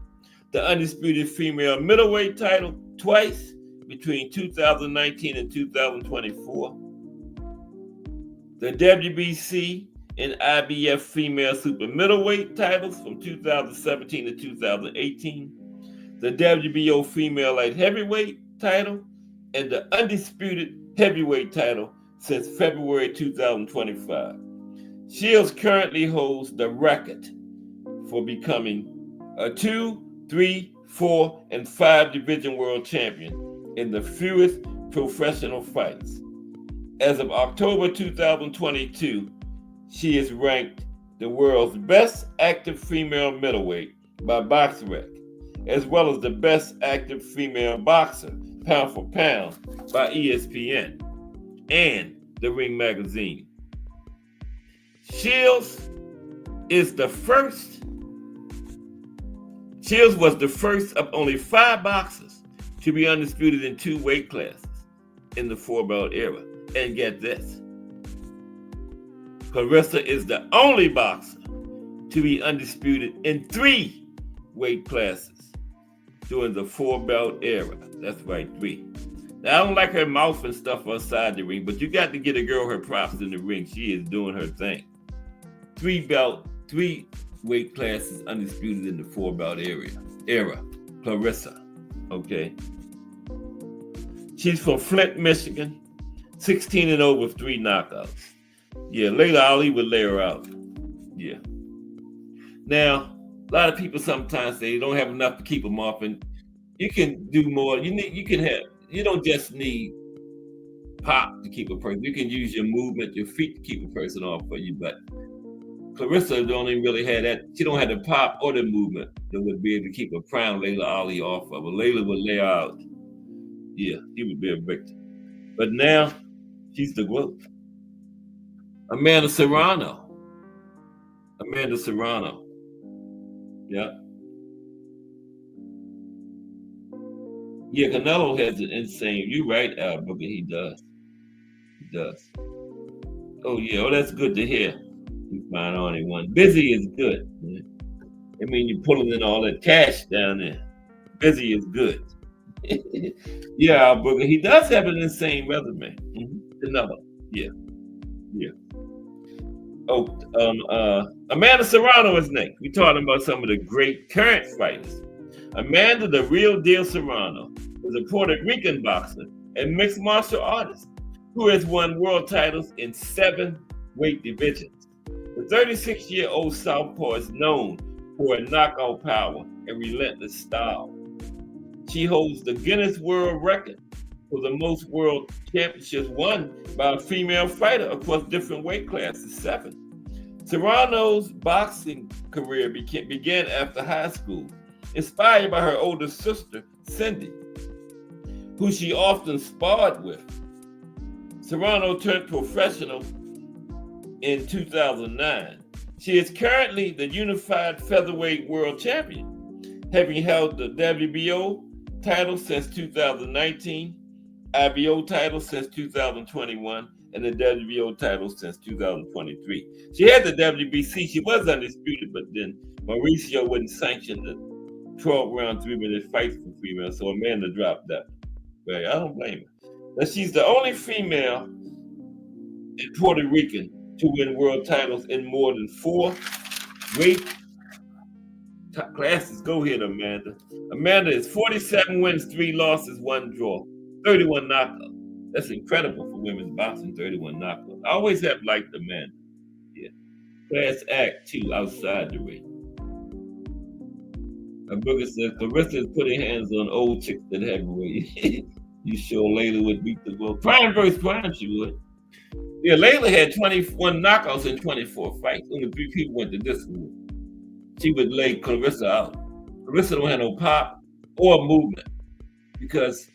[SPEAKER 5] the undisputed female middleweight title twice between 2019 and 2024, the WBC and IBF female super middleweight titles from 2017 to 2018, the WBO female light heavyweight title, and the undisputed heavyweight title since February 2025. Shields currently holds the record for becoming a 2, 3, 4, and 5 division world champion in the fewest professional fights. As of October 2022, she is ranked the world's best active female middleweight by BoxRec, as well as the best active female boxer, pound for pound, by ESPN and the Ring Magazine. Shields was the first of only 5 boxers to be undisputed in 2 weight classes in the 4-belt era. And get this, Claressa is the only boxer to be undisputed in 3 weight classes during the 4-belt era. That's right, 3. Now, I don't like her mouth and stuff outside the ring, but you got to get a girl her props in the ring. She is doing her thing. 3 weight classes undisputed in the 4-belt era. Claressa, okay? She's from Flint, Michigan. 16-0 with 3 knockouts. Yeah, Layla Ali would lay her out. Yeah. Now, a lot of people sometimes say you don't have enough to keep them off, and you can do more. You don't just need pop to keep a person. You can use your movement, your feet to keep a person off for you. But Claressa don't even really have that. She don't have the pop or the movement that would be able to keep a prime Layla Ali off of her. Layla would lay out. Yeah, he would be a victim. But now, she's the growth. Amanda Serrano. Yeah. Yeah, Canelo has an insane. You're right, Albert. He does. Oh, yeah. Oh, that's good to hear. You find only one. Busy is good. Man. I mean, you're pulling in all that cash down there. Busy is good. Yeah, Albert. He does have an insane resume. Canelo. Yeah. Oh, Amanda Serrano is next. We're talking about some of the great current fighters. Amanda, the real deal Serrano, is a Puerto Rican boxer and mixed martial artist who has won world titles in 7 weight divisions. The 36-year-old southpaw is known for her knockout power and relentless style. She holds the Guinness World Record for the most world championships won by a female fighter across different weight classes, 7. Serrano's boxing career began after high school, inspired by her older sister, Cindy, who she often sparred with. Serrano turned professional in 2009. She is currently the unified featherweight world champion, having held the WBO title since 2019, IBO title since 2021, and the WBO title since 2023. She had the WBC. She was undisputed, but then Mauricio wouldn't sanction the 12-round 3-minute fight for females, so Amanda dropped that. Right? I don't blame her. But she's the only female in Puerto Rican to win world titles in more than 4 weight classes. Go ahead, Amanda. Amanda is 47 wins, 3 losses, 1 draw, 31 knockouts. That's incredible for women's boxing, 31 knockouts. I always have liked Amanda. Yeah. Class act, too, outside the ring. Booker says, Claressa is putting hands on old chicks at heavyweight. You sure Layla would beat the world? Prime versus prime, she would. Yeah, Layla had 21 knockouts in 24 fights. Only 3 people went to this one. She would lay Claressa out. Claressa don't have no pop or movement. Because,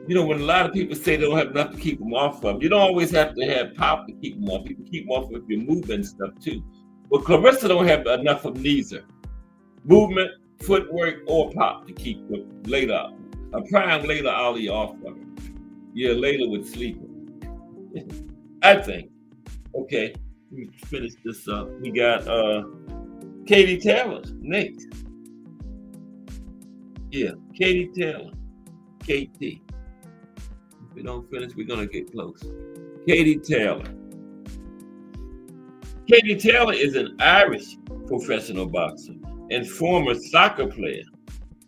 [SPEAKER 5] when a lot of people say they don't have enough to keep them off of, you don't always have to have pop to keep them off. You can keep them off with your movement and stuff too. But Claressa don't have enough of neither. Movement, footwork, or pop to keep Layla, a prime Layla Ali off of her. Yeah, Layla would sleep her. I think. Okay, let me finish this up. We got Katie Taylor next. Yeah, Katie Taylor. KT. If we don't finish, we're gonna get close. Katie Taylor. Katie Taylor is an Irish professional boxer and former soccer player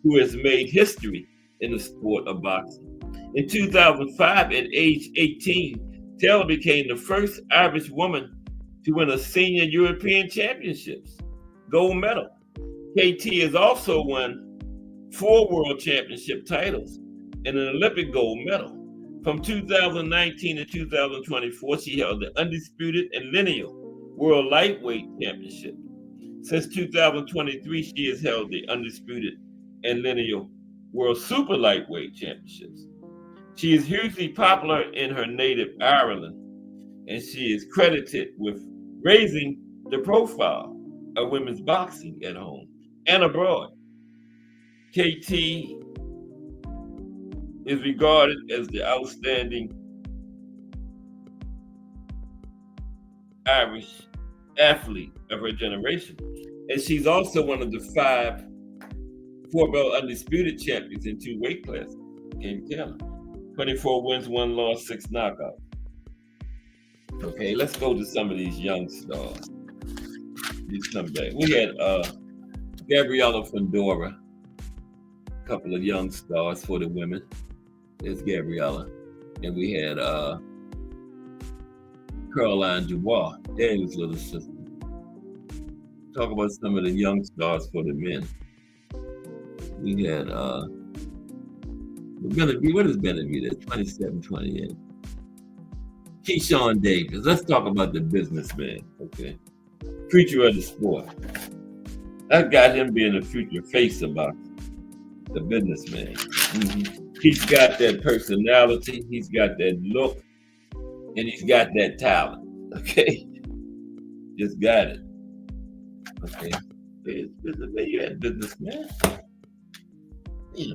[SPEAKER 5] who has made history in the sport of boxing. In 2005, at age 18, Taylor became the first Irish woman to win a senior European championships gold medal. KT has also won 4 world championship titles and an Olympic gold medal. From 2019 to 2024, she held the undisputed and lineal world lightweight championship. Since 2023, she has held the undisputed and lineal world super lightweight championships. She is hugely popular in her native Ireland, and she is credited with raising the profile of women's boxing at home and abroad. KT is regarded as the outstanding Irish athlete of her generation. And she's also one of the 5 4-belt undisputed champions in 2 weight classes. Can't tell. 24 wins, 1 loss, 6 knockouts. Okay, let's go to some of these young stars. These come back. We had Gabriella Fedora, a couple of young stars for the women. There's Gabriella. And we had Caroline Dubois, Danny's little sister. Talk about some of the young stars for the men. We had what is Benavidez? 27, 28. Keyshawn Davis. Let's talk about the businessman, okay? Future of the sport. That got him being the future face of boxing. The businessman. Mm-hmm. He's got that personality, he's got that look, and he's got that talent. Okay? Just got it. Okay. You had businessman. Yeah.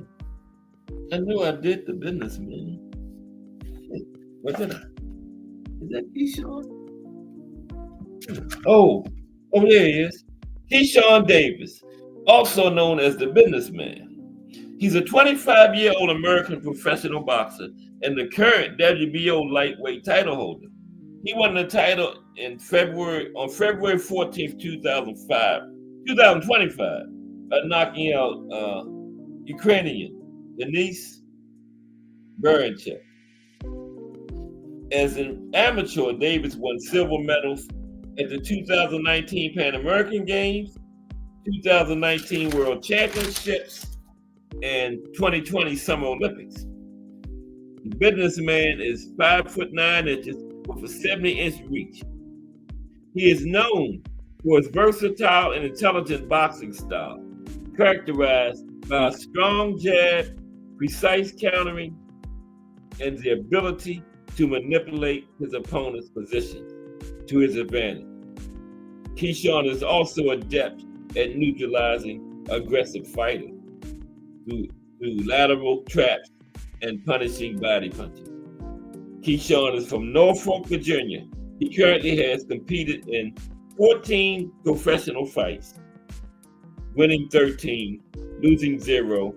[SPEAKER 5] I knew I did the businessman. What did I? Is that Keyshawn? Oh, there he is. Keyshawn Davis, also known as the businessman. He's a 25-year-old American professional boxer and the current WBO lightweight title holder. He won the title on February 14th, 2025, by knocking out Ukrainian Denis Berinchuk. As an amateur, Davis won silver medals at the 2019 Pan American Games, 2019 World Championships, and 2020 Summer Olympics. The businessman is 5'9" with a 70-inch reach. He is known for his versatile and intelligent boxing style, characterized by a strong jab, precise countering, and the ability to manipulate his opponent's position to his advantage. Keyshawn is also adept at neutralizing aggressive fighters through lateral traps and punishing body punches. Keyshawn is from Norfolk, Virginia. He currently has competed in 14 professional fights, winning 13, losing 0,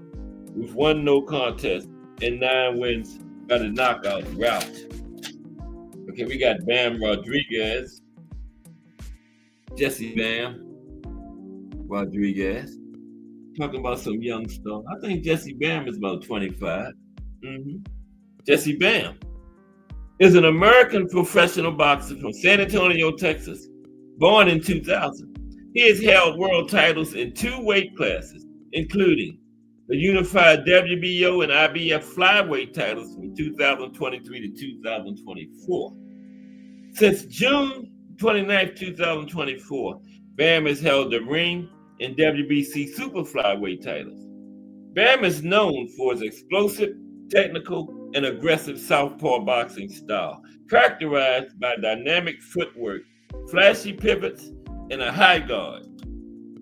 [SPEAKER 5] with 1 no contest and 9 wins by the knockout route. Okay, we got Bam Rodriguez, Jesse Bam Rodriguez. Talking about some young stuff. I think Jesse Bam is about 25. Jesse Bam is an American professional boxer from San Antonio, Texas, born in 2000. He has held world titles in 2 weight classes, including the unified WBO and IBF flyweight titles from 2023 to 2024. Since June 29, 2024, Bam has held the ring and WBC super flyweight titles. Bam is known for his explosive, technical, and aggressive southpaw boxing style, characterized by dynamic footwork, flashy pivots, and a high guard.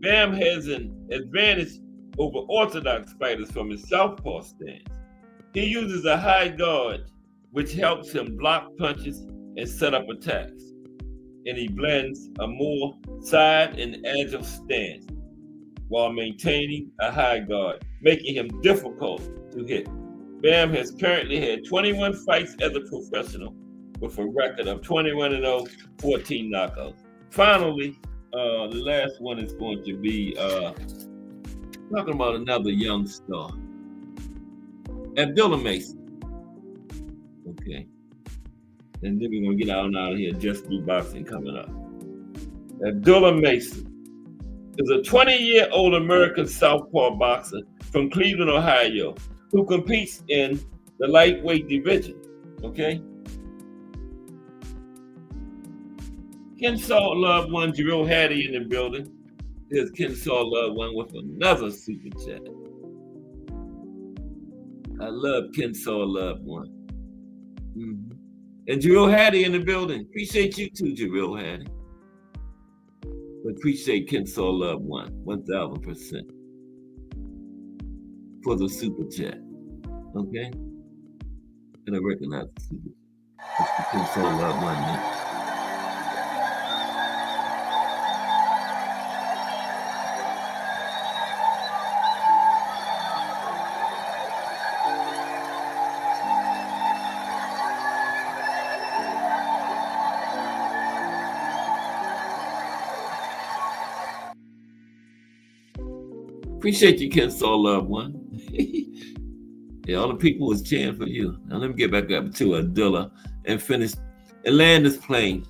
[SPEAKER 5] Bam has an advantage over orthodox fighters from his southpaw stance. He uses a high guard, which helps him block punches and set up attacks. And he blends a more side and agile stance while maintaining a high guard, making him difficult to hit. Bam has currently had 21 fights as a professional with a record of 21-0, 14 knockouts. Finally, the last one is going to be talking about another young star, Abdullah Mason. Okay. And then we're going to get out of here. Just Do Boxing coming up. Abdullah Mason is a 20-year-old American southpaw boxer from Cleveland, Ohio, who competes in the lightweight division. Okay? Kensaw Love One, Jerome Hattie in the building. There's Kensaw Love One with another super chat. I love Kensaw Love One. And Jerome Hattie in the building. Appreciate you too, Jerome Hattie. But appreciate Kensaw Love One, 1,000% for the super chat. Okay? And I recognize the super chat. That's the Kensaw Love One, man. Appreciate you, Kensaw, loved one. Yeah, all the people was cheering for you. Now let me get back up to Abdullah and finish and land this plane.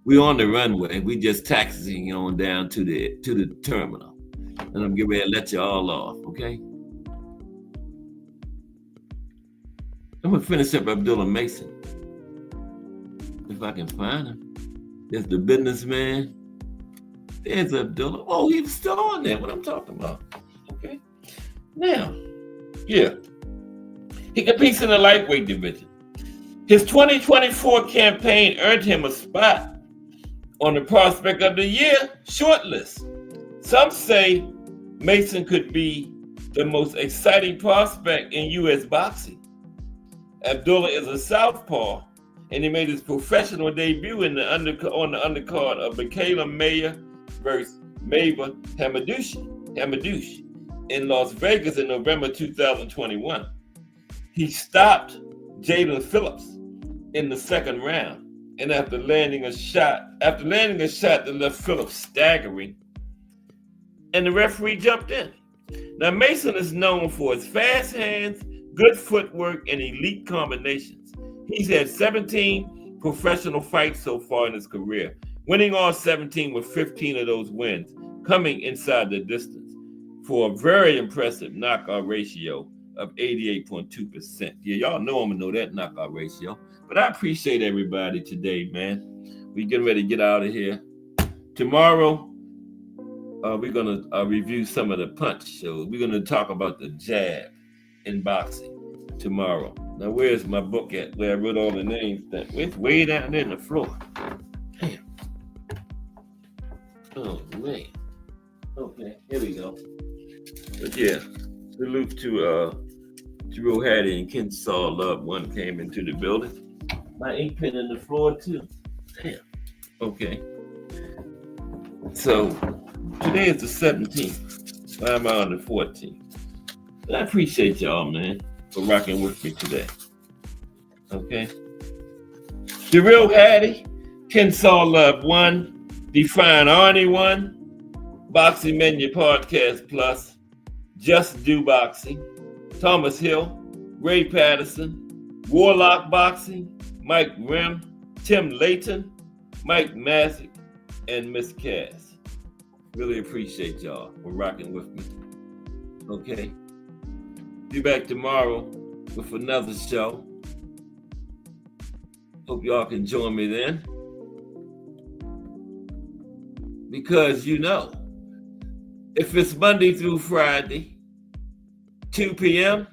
[SPEAKER 5] We on the runway. We just taxiing on down to the terminal. And I'm getting ready to let you all off, okay? I'm gonna finish up Abdullah Mason. If I can find him. There's the businessman. There's Abdullah. Oh, he was still on there. What I'm talking about. Okay. Now, yeah. He competes in the lightweight division. His 2024 campaign earned him a spot on the Prospect of the Year shortlist. Some say Mason could be the most exciting prospect in U.S. boxing. Abdullah is a southpaw, and he made his professional debut on the undercard of Michaela Mayer versus Maeva Hamadouche in Las Vegas in November 2021. He stopped Jalen Phillips in the second round, and after landing a shot that left Phillips staggering, and the referee jumped in. Now Mason is known for his fast hands, good footwork, and elite combinations. He's had 17 professional fights so far in his career, winning all 17 with 15 of those wins coming inside the distance for a very impressive knockout ratio of 88.2%. Yeah, y'all know I'm gonna know that knockout ratio. But I appreciate everybody today, man. We getting ready to get out of here. Tomorrow, we're gonna review some of the punch shows. We're gonna talk about the jab in boxing tomorrow. Now, where's my book at? Where I wrote all the names down. It's way down there on the floor. Damn. Oh man. Okay, here we go. But yeah, salute to Drew Hattie and Kensaw Love. One came into the building. My ink pen in the floor too. Damn. Okay. So today is the 17th. I'm on the 14th. I appreciate y'all, man, for rocking with me today. Okay. The Real Hattie, Kensaw Love 1, Define Arnie 1, Boxing Menu Podcast Plus, Just Do Boxing, Thomas Hill, Ray Patterson, Warlock Boxing, Mike Rim, Tim Layton, Mike Masick, and Miss Cass. Really appreciate y'all for rocking with me. Okay. Be back tomorrow with another show. Hope y'all can join me then. Because you know, if it's Monday through Friday, 2 p.m.,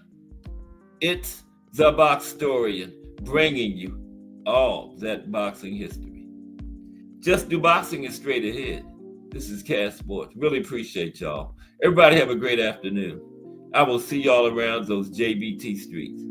[SPEAKER 5] it's The Boxtorian bringing you all that boxing history. Just Do Boxing is straight ahead. This is Cass Sports. Really appreciate y'all. Everybody have a great afternoon. I will see y'all around those JBT streets.